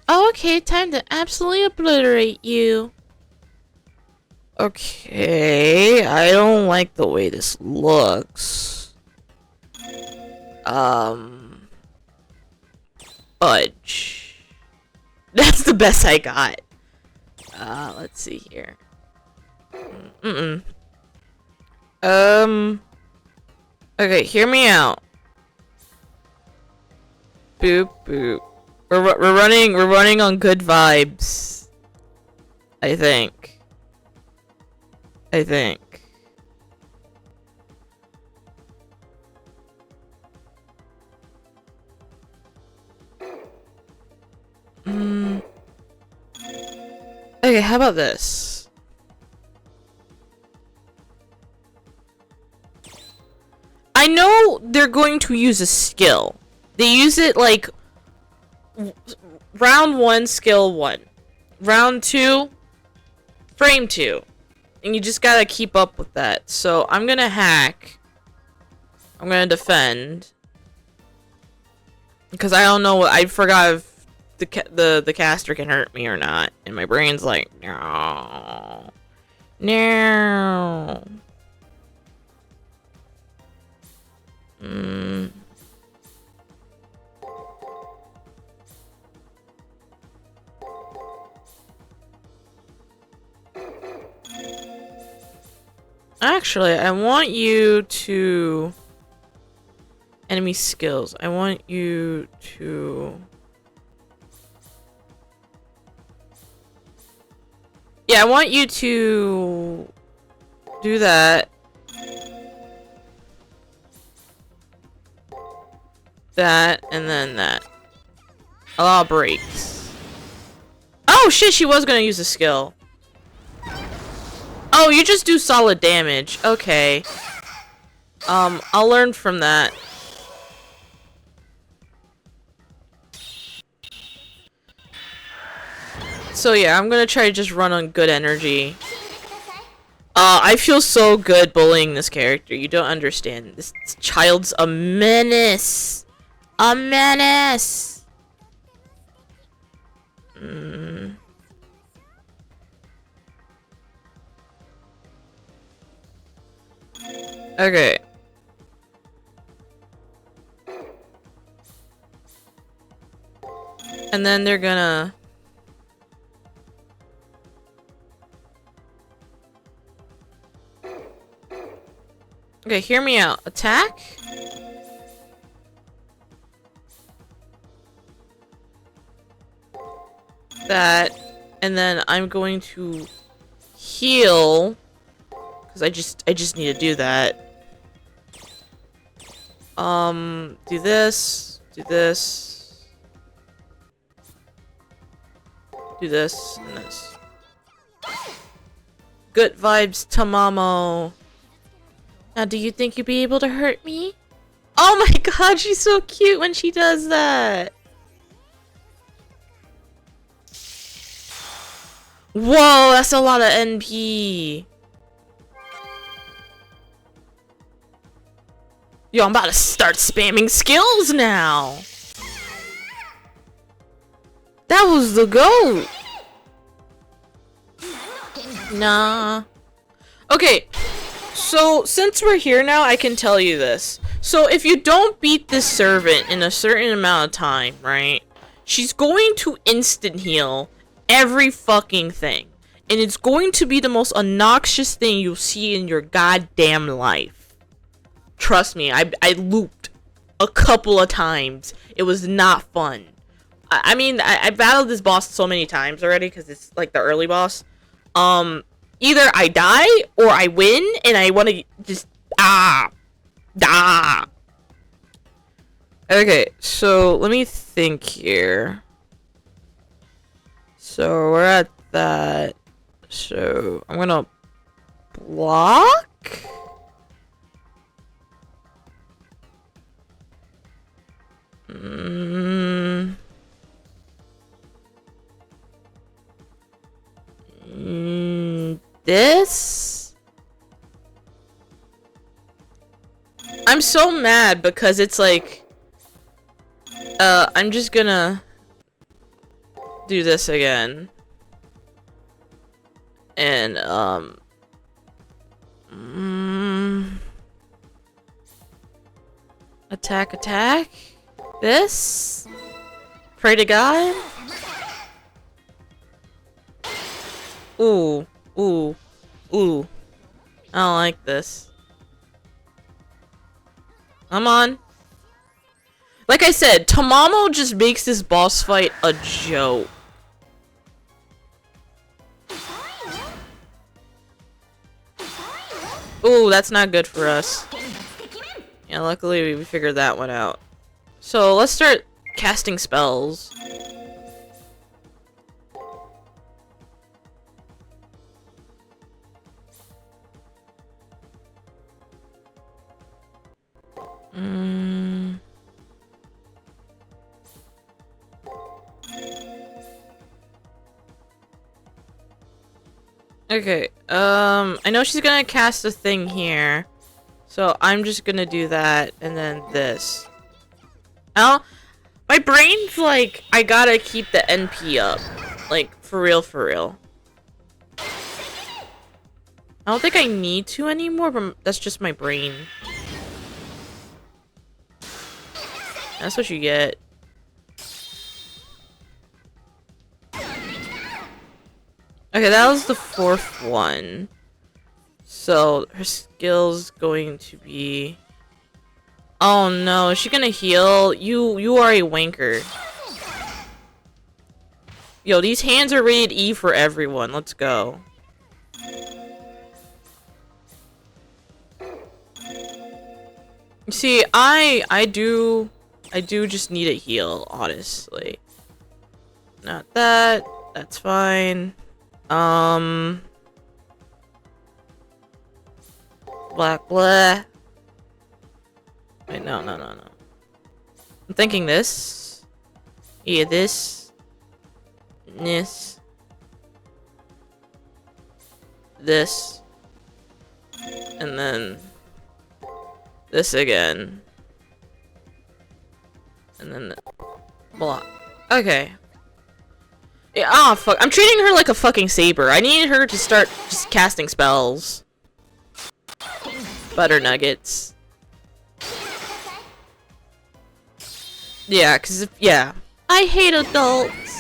Oh, okay, time to absolutely obliterate you. Okay, I don't like the way this looks. Fudge. That's the best I got. Let's see here. Okay, hear me out. Boop boop. We're running on good vibes. I think. Okay, how about this? I know they're going to use a skill. They use it like round 1, skill 1. Round 2, frame 2. And you just gotta keep up with that. So I'm gonna hack. I'm gonna defend. Because I don't know, I forgot if the caster can hurt me or not. And my brain's like, no. No. Actually, I want you to... Enemy skills. I want you to... Yeah, I want you to do that. That, and then that. Allow breaks. Oh shit, she was gonna use a skill. Oh, you just do solid damage. Okay. I'll learn from that. So yeah, I'm gonna try to just run on good energy. I feel so good bullying this character. You don't understand. This child's a menace. A menace. Okay. And then they're gonna... Okay, hear me out. Attack? That. And then I'm going to heal. Because I just need to do that. Do this. Do this. Do this. And this. Good vibes, Tamamo. Now, do you think you'd be able to hurt me? Oh my god, she's so cute when she does that! Whoa, that's a lot of NP! Yo, I'm about to start spamming skills now! That was the GOAT! Nah. Okay. So, since we're here now, I can tell you this. So, if you don't beat this servant in a certain amount of time, right? She's going to instant heal every fucking thing. And it's going to be the most obnoxious thing you'll see in your goddamn life. Trust me, I looped a couple of times. It was not fun. I mean, I battled this boss so many times already because it's like the early boss. Either I die or I win, and I want to just Okay, so let me think here. So we're at that. So I'm gonna block. This? I'm so mad because it's like I'm just gonna do this again. And attack. This? Pray to God? Ooh. I don't like this. Come on. Like I said, Tamamo just makes this boss fight a joke. Ooh, that's not good for us. Yeah, luckily we figured that one out. So let's start casting spells. Okay, I know she's gonna cast a thing here. So I'm just gonna do that, and then this. Now, my brain's like, I gotta keep the NP up. Like, for real. I don't think I need to anymore, but that's just my brain. That's what you get. Okay, that was the fourth one. So, her skill's going to be... Oh no, is she gonna heal? You are a wanker. Yo, these hands are rated E for everyone. Let's go. See, I do just need a heal, honestly. Not that. That's fine. Black blah. Wait, no. I'm thinking this. Yeah, this. This. And then this again. And then blah. Okay. Yeah, oh fuck. I'm treating her like a fucking saber. I need her to start just casting spells. Butter nuggets. Yeah, cause yeah. I hate adults.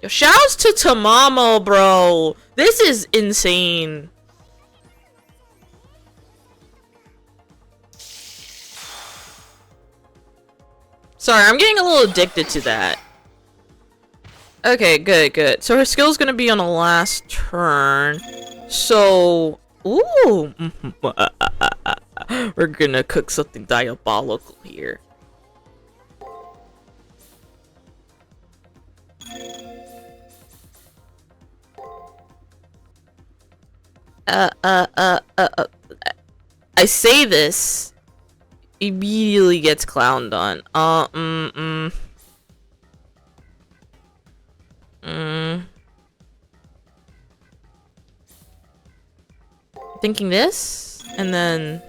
Yo, shouts to Tamamo, bro. This is insane. Sorry, I'm getting a little addicted to that. Okay, good. So her skill's gonna be on the last turn. So, ooh, we're gonna cook something diabolical here. I say this, immediately gets clowned on. Thinking this, and then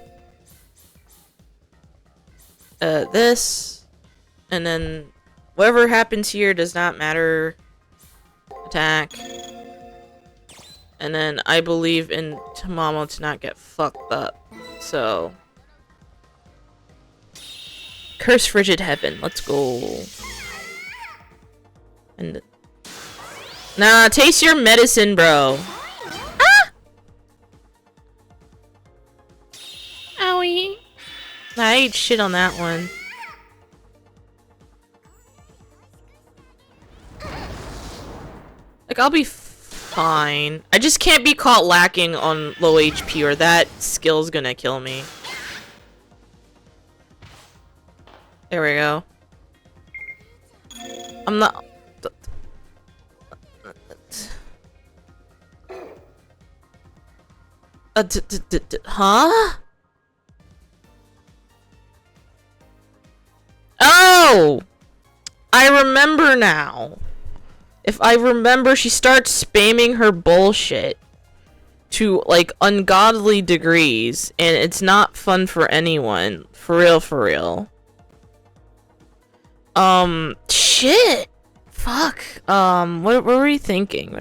this, and then whatever happens here does not matter. Attack. And then I believe in Tamamo to not get fucked up. So curse frigid heaven. Let's go. And nah, taste your medicine, bro. Ah! Owie. I ate shit on that one. Like, I'll be fine. I just can't be caught lacking on low HP or that skill's gonna kill me. There we go. I'm not... Huh? Oh! I remember now. If I remember, she starts spamming her bullshit to, like, ungodly degrees, and it's not fun for anyone. For real. Shit! Fuck. What were we thinking?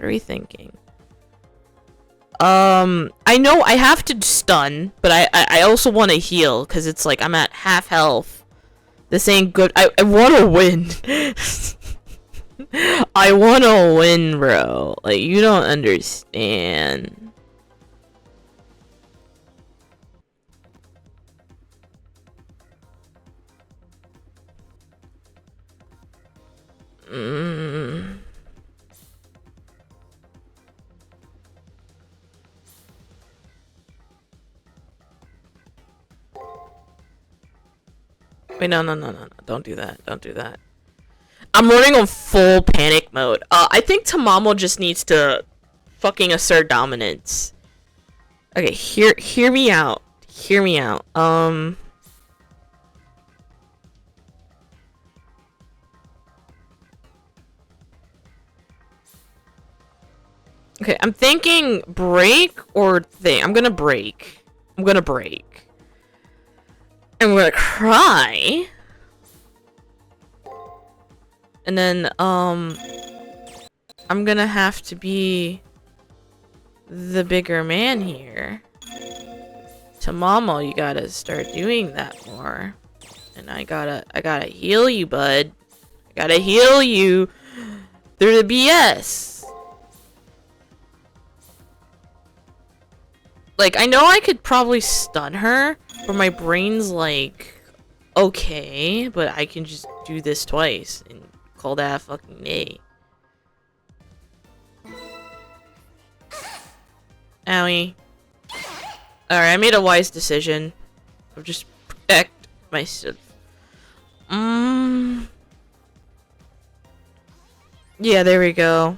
I know I have to stun, but I also want to heal, because it's like, I'm at half health. This ain't good. I want to win. I want to win, bro. Like, you don't understand. Wait, no. Don't do that. I'm running on full panic mode. I think Tamamo just needs to fucking assert dominance. Okay, hear me out. Okay, I'm thinking break or thing. I'm gonna break. I'm gonna cry. And then, I'm gonna have to be the bigger man here. Tamamo, you gotta start doing that more. And I gotta heal you, bud. I gotta heal you through the BS. Like, I know I could probably stun her, but my brain's like, okay, but I can just do this twice and call that a fucking day. Owie. Alright, I made a wise decision. Of just protect myself. Yeah, there we go.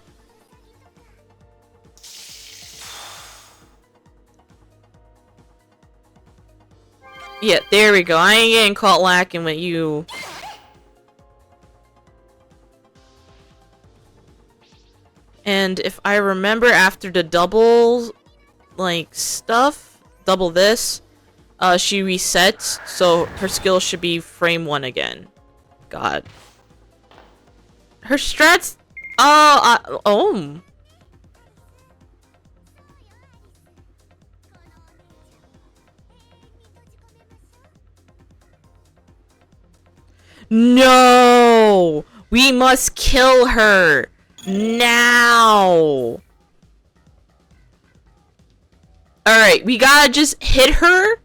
Yeah, there we go. I ain't getting caught lacking with you. And if I remember after the double, like, stuff, double this, she resets, so her skill should be frame 1 again. God. Her strats, oh. No! We must kill her! Now! Alright, we gotta just hit her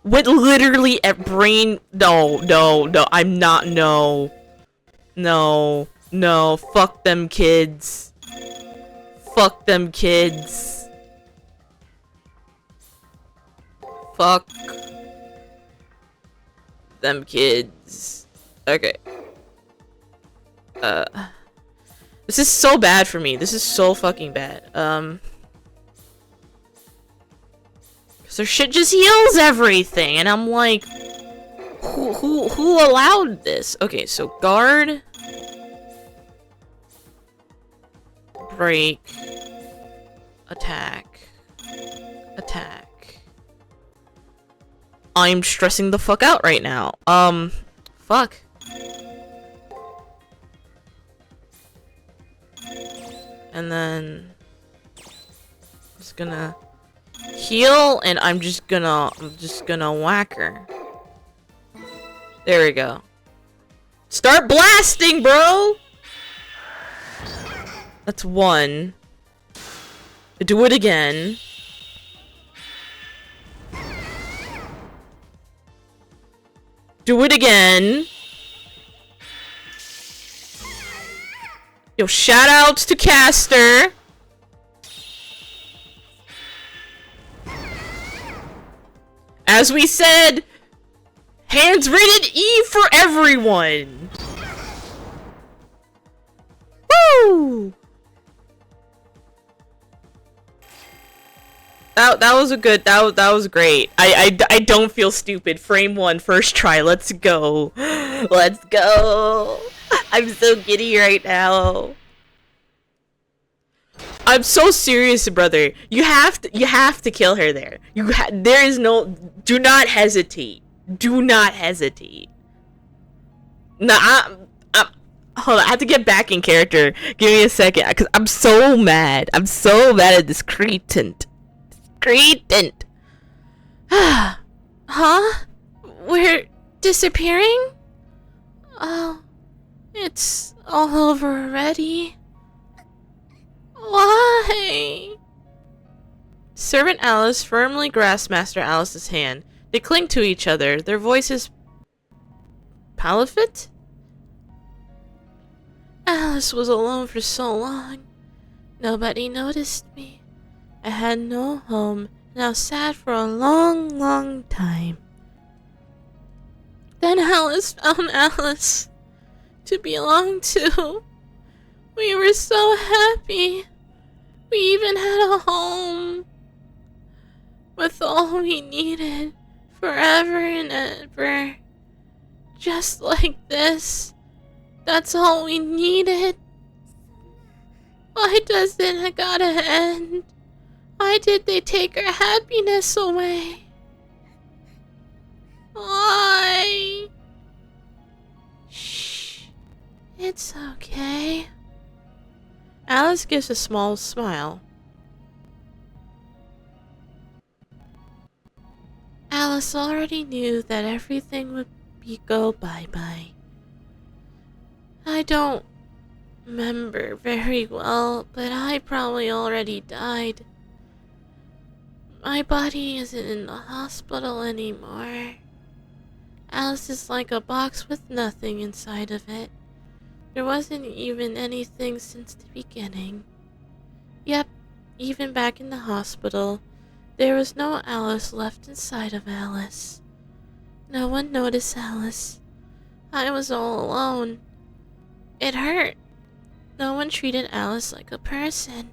with literally a brain. No, I'm not. No, fuck them kids. Fuck them kids. Fuck them kids. Okay. This is so bad for me. This is so fucking bad. Cause their shit just heals everything, and I'm like, who allowed this? Okay, so guard, break, attack. I'm stressing the fuck out right now. Fuck. And then I'm just gonna heal, and I'm just gonna whack her. There we go. Start blasting, bro! That's 1. Do it again. Do it again. Yo, shout outs to Castor. As we said, hands rated E for everyone. Woo! That was a good. That was great. I don't feel stupid. Frame 1, first try. Let's go. Let's go. I'm so giddy right now. I'm so serious, brother. You have to kill her there. There is no. Do not hesitate. Do not hesitate. Nah, hold on. I have to get back in character. Give me a second, cause I'm so mad. I'm so mad at this cretin. Huh? We're disappearing? Oh, it's all over already. Why? Servant Alice firmly grasps Master Alice's hand. They cling to each other. Their voices palafit? Alice was alone for so long. Nobody noticed me. I had no home, and I was sad for a long time. Then Alice found Alice to belong to. We were so happy. We even had a home with all we needed forever and ever. Just like this. That's all we needed. Why does it gotta end? Why did they take our happiness away? Why? Shh. It's okay. Alice gives a small smile. Alice already knew that everything would go bye-bye. I don't remember very well, but I probably already died. My body isn't in the hospital anymore. Alice is like a box with nothing inside of it. There wasn't even anything since the beginning. Yep, even back in the hospital, there was no Alice left inside of Alice. No one noticed Alice. I was all alone. It hurt. No one treated Alice like a person.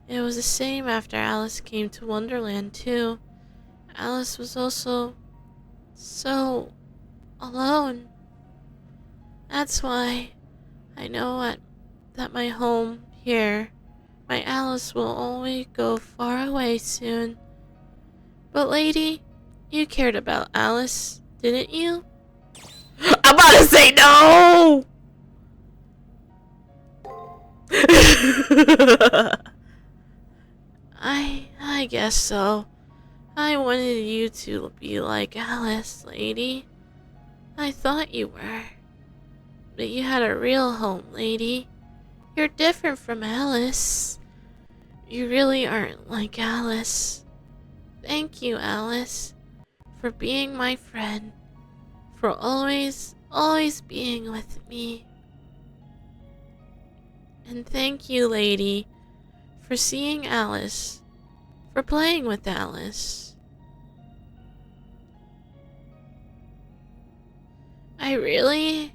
It was the same after Alice came to Wonderland, too. Alice was also so alone. That's why I know that my home here, my Alice will always go far away soon. But lady, you cared about Alice, didn't you? I'm about to say no! I guess so. I wanted you to be like Alice, lady. I thought you were. But you had a real home, lady. You're different from Alice. You really aren't like Alice. Thank you, Alice, for being my friend. For always being with me. And thank you, lady, for seeing Alice, for playing with Alice. I really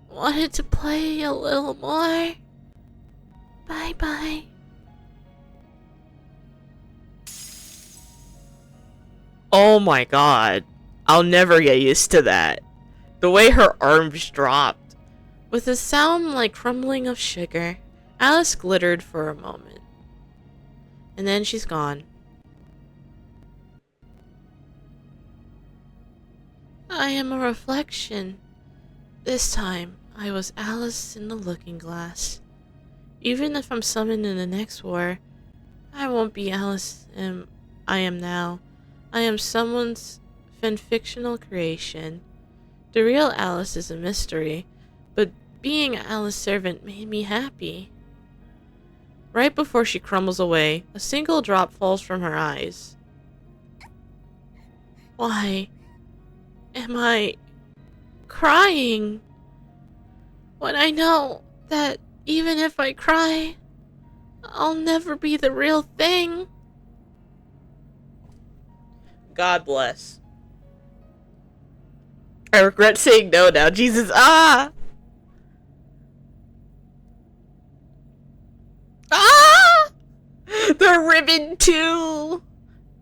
wanted to play a little more. Bye-bye. Oh my god. I'll never get used to that. The way her arms dropped. With a sound like crumbling of sugar, Alice glittered for a moment. And then she's gone. I am a reflection. This time, I was Alice in the looking glass. Even if I'm summoned in the next war, I won't be Alice I am now. I am someone's fictional creation. The real Alice is a mystery, but being Alice's servant made me happy. Right before she crumbles away, a single drop falls from her eyes. Why am I crying when I know that even if I cry, I'll never be the real thing? God bless. I regret saying no now. Jesus, ah! Ah! The ribbon too!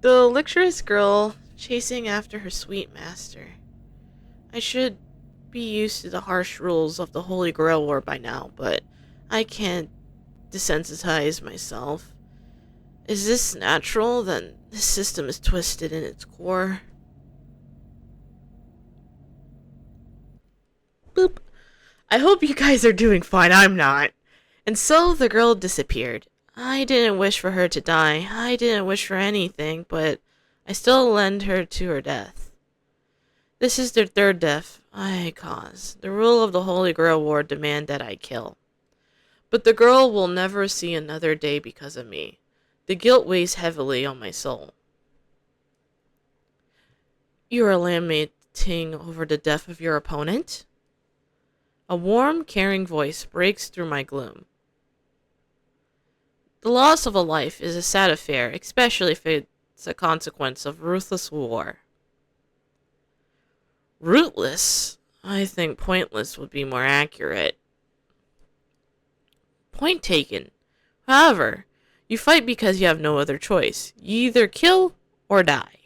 The licorice girl chasing after her sweet master. I should be used to the harsh rules of the Holy Grail War by now, but I can't desensitize myself. Is this natural? Then this system is twisted in its core. Boop. I hope you guys are doing fine. I'm not. And so the girl disappeared. I didn't wish for her to die. I didn't wish for anything, but I still led her to her death. This is the third death I caused. The rule of the Holy Grail War demand that I kill. But the girl will never see another day because of me. The guilt weighs heavily on my soul. You are lamenting over the death of your opponent? A warm, caring voice breaks through my gloom. The loss of a life is a sad affair, especially if it's a consequence of ruthless war. Rootless? I think pointless would be more accurate. Point taken. However, you fight because you have no other choice. You either kill or die.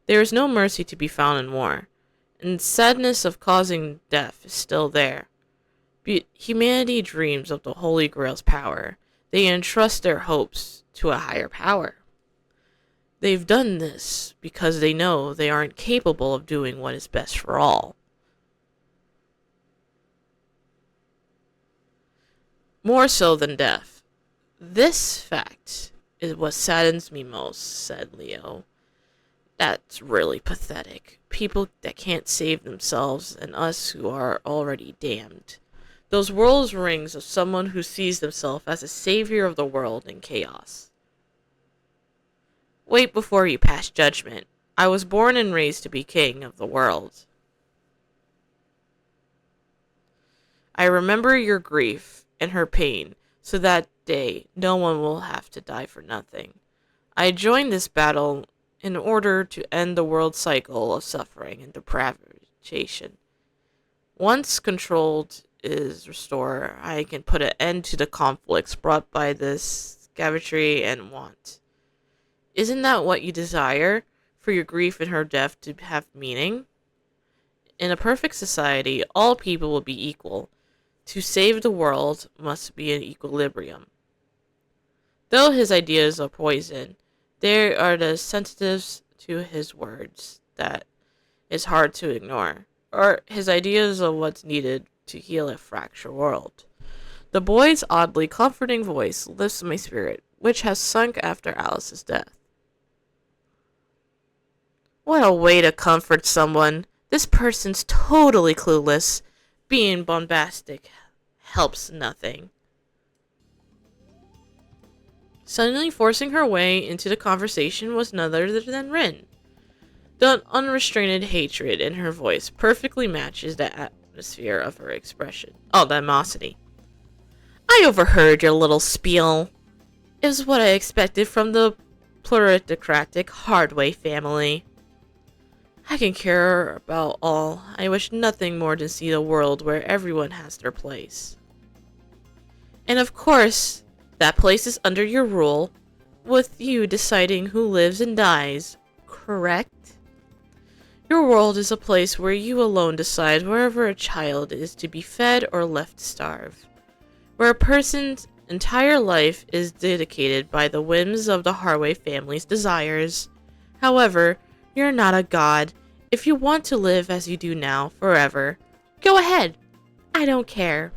There is no mercy to be found in war, and the sadness of causing death is still there. But humanity dreams of the Holy Grail's power. They entrust their hopes to a higher power. They've done this because they know they aren't capable of doing what is best for all. More so than death. This fact is what saddens me most, said Leo. That's really pathetic. People that can't save themselves and us who are already damned. Those world's rings of someone who sees themselves as a savior of the world in chaos. Wait before you pass judgment. I was born and raised to be king of the world. I remember your grief and her pain, so that day no one will have to die for nothing. I joined this battle in order to end the world's cycle of suffering and deprivation. Once controlled is restored, I can put an end to the conflicts brought by this savagery and want. Isn't that what you desire? For your grief and her death to have meaning? In a perfect society, all people will be equal. To save the world must be an equilibrium. Though his ideas are poison, there are the sensitives to his words that is hard to ignore, or his ideas of what's needed to heal a fractured world. The boy's oddly comforting voice lifts my spirit, which has sunk after Alice's death. What a way to comfort someone. This person's totally clueless. Being bombastic helps nothing. Suddenly forcing her way into the conversation was none other than Rin. The unrestrained hatred in her voice perfectly matches the atmosphere of her expression. Oh, the animosity. I overheard your little spiel. It was what I expected from the plutocratic Hardway family. I can care about all. I wish nothing more than see a world where everyone has their place. And of course, that place is under your rule, with you deciding who lives and dies, correct? Your world is a place where you alone decide wherever a child is to be fed or left to starve. Where a person's entire life is dedicated by the whims of the Harway family's desires. However, you're not a god. If you want to live as you do now, forever, go ahead. I don't care.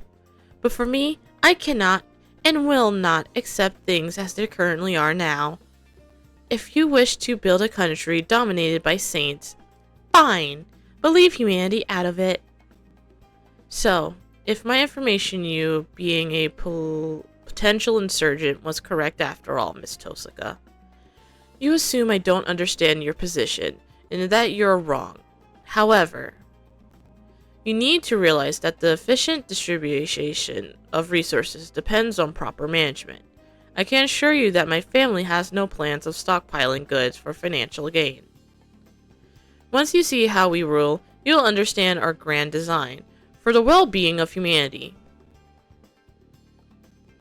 But for me, I cannot and will not accept things as they currently are now. If you wish to build a country dominated by saints, fine, but leave humanity out of it. So, if my information you being a potential insurgent was correct after all, Miss Tosaka, you assume I don't understand your position, and that you're wrong. However, you need to realize that the efficient distribution of resources depends on proper management. I can assure you that my family has no plans of stockpiling goods for financial gain. Once you see how we rule, you'll understand our grand design, for the well-being of humanity.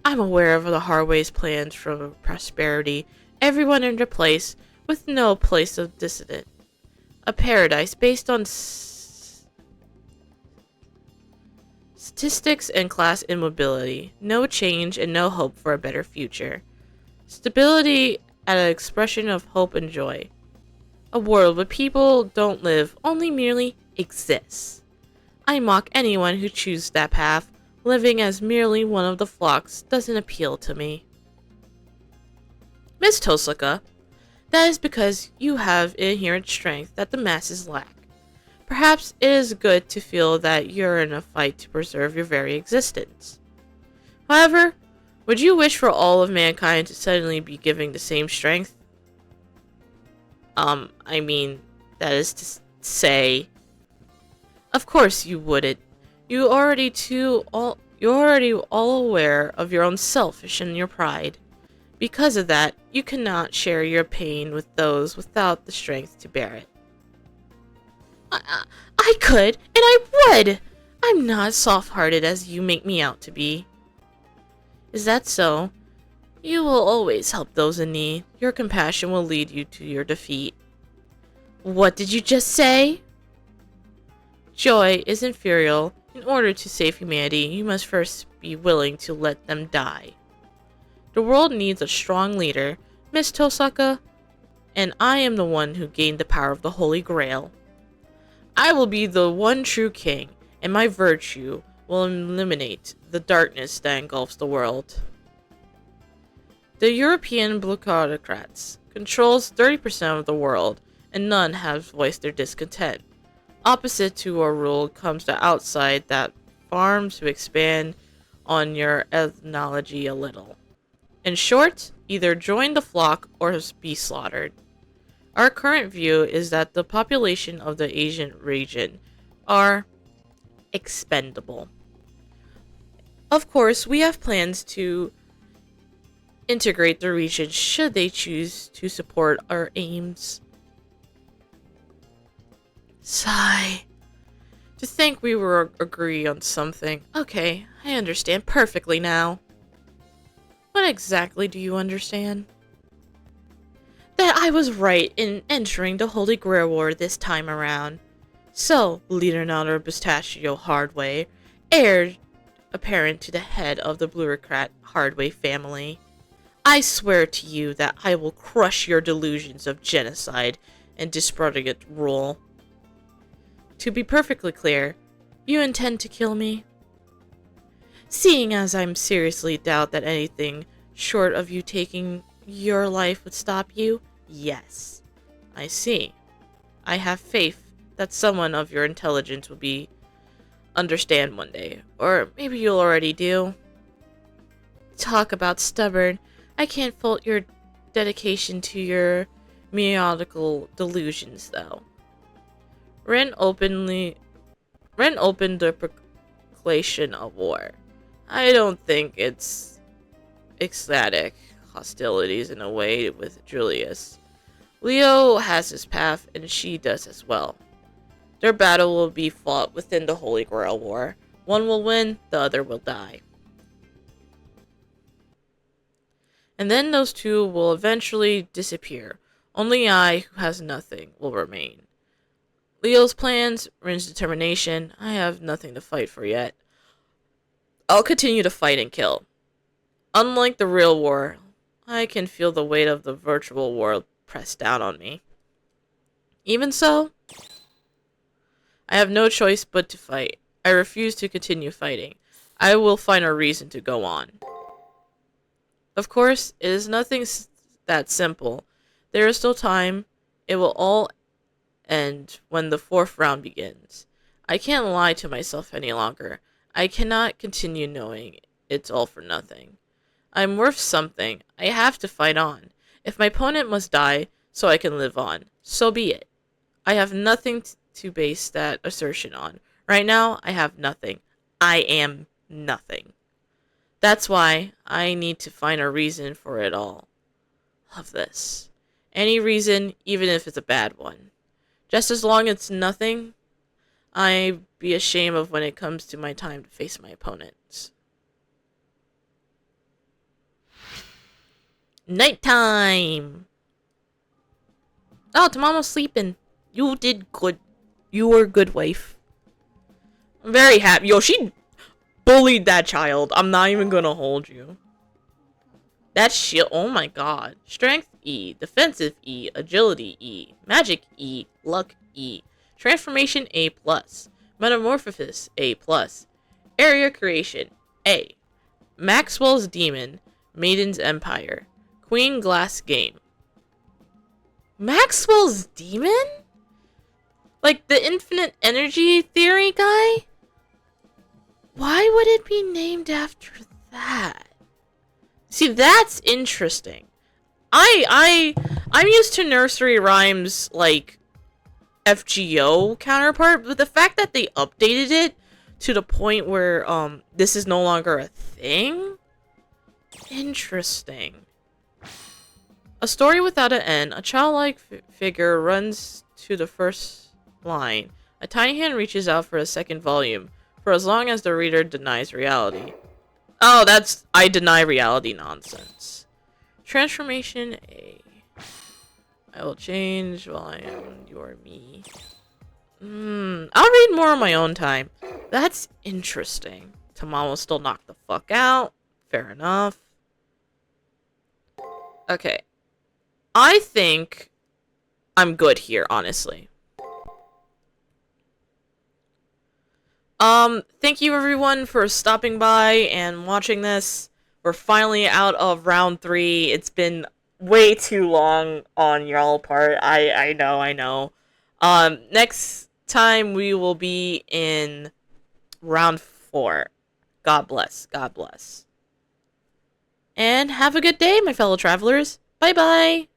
I'm aware of the Harway's plans for prosperity, everyone in their place, with no place of dissident. A paradise based on statistics and class immobility, no change and no hope for a better future. Stability as an expression of hope and joy. A world where people don't live, only merely exist. I mock anyone who chooses that path. Living as merely one of the flocks doesn't appeal to me. Miss Tosaka, that is because you have inherent strength that the masses lack. Perhaps it is good to feel that you're in a fight to preserve your very existence. However, would you wish for all of mankind to suddenly be given the same strength? I mean, that is to say, of course you wouldn't. You're already all aware of your own selfish and your pride. Because of that, you cannot share your pain with those without the strength to bear it. I could, and I would! I'm not soft-hearted as you make me out to be. Is that so? You will always help those in need. Your compassion will lead you to your defeat. What did you just say? Joy is inferior. In order to save humanity, you must first be willing to let them die. The world needs a strong leader, Miss Tosaka, and I am the one who gained the power of the Holy Grail. I will be the one true king, and my virtue will eliminate the darkness that engulfs the world. The European bureaucrats controls 30% of the world, and none have voiced their discontent. Opposite to our rule comes the outside that farms to expand on your ethnology a little. In short, either join the flock or be slaughtered. Our current view is that the population of the Asian region are expendable. Of course, we have plans to integrate the region should they choose to support our aims. Sigh. To think we were agree on something. Okay, I understand perfectly now. What exactly do you understand? That I was right in entering the Holy Grail War this time around. So, Leonardo Pistachio Hardway, heir apparent to the head of the bureaucrat Hardway family. I swear to you that I will crush your delusions of genocide and despotic rule. To be perfectly clear, you intend to kill me? Seeing as I'm seriously doubt that anything short of you taking your life would stop you, yes. I see. I have faith that someone of your intelligence will understand one day, or maybe you'll already do. Talk about stubborn. I can't fault your dedication to your meodical delusions, though. Ren opened the proclamation of war. I don't think it's ecstatic hostilities in a way with Julius. Leo has his path, and she does as well. Their battle will be fought within the Holy Grail War. One will win, the other will die. And then those two will eventually disappear. Only I, who has nothing, will remain. Leo's plans, Rin's determination, I have nothing to fight for yet. I'll continue to fight and kill. Unlike the real war, I can feel the weight of the virtual war press down on me. Even so, I have no choice but to fight. I refuse to continue fighting. I will find a reason to go on. Of course, it is nothing that simple. There is still time. It will all end when the 4th round begins. I can't lie to myself any longer. I cannot continue knowing it's all for nothing. I'm worth something. I have to fight on. If my opponent must die so I can live on, so be it. I have nothing to base that assertion on. Right now, I have nothing. I am nothing. That's why I need to find a reason for it all. Of this. Any reason, even if it's a bad one. Just as long as it's nothing, I be ashamed of when it comes to my time to face my opponents. Nighttime! Oh, Tamama's sleeping. You did good. You were a good wife. I'm very happy. Yo, she bullied that child. I'm not even gonna hold you. That shield. Oh my god. Strength E. Defensive E. Agility E. Magic E. Luck E. Transformation A+. Metamorphosis A+. Area Creation A. Maxwell's Demon. Maiden's Empire. Queen Glass Game. Maxwell's Demon? Like the infinite energy theory guy? Why would it be named after that? See, that's interesting. I'm used to nursery rhymes like FGO counterpart, but the fact that they updated it to the point where this is no longer a thing? Interesting. A story without an end. A childlike figure runs to the first line. A tiny hand reaches out for a second volume, for as long as the reader denies reality. Oh, that's I deny reality nonsense. Transformation A. I will change while I am your me. I'll read more on my own time. That's interesting. Tamamo still knocked the fuck out. Fair enough. Okay. I think I'm good here, honestly. Thank you everyone for stopping by and watching this. We're finally out of round 3. It's been way too long on y'all part. I know. Next time we will be in round 4. God bless. God bless. And have a good day, my fellow travelers. Bye-bye.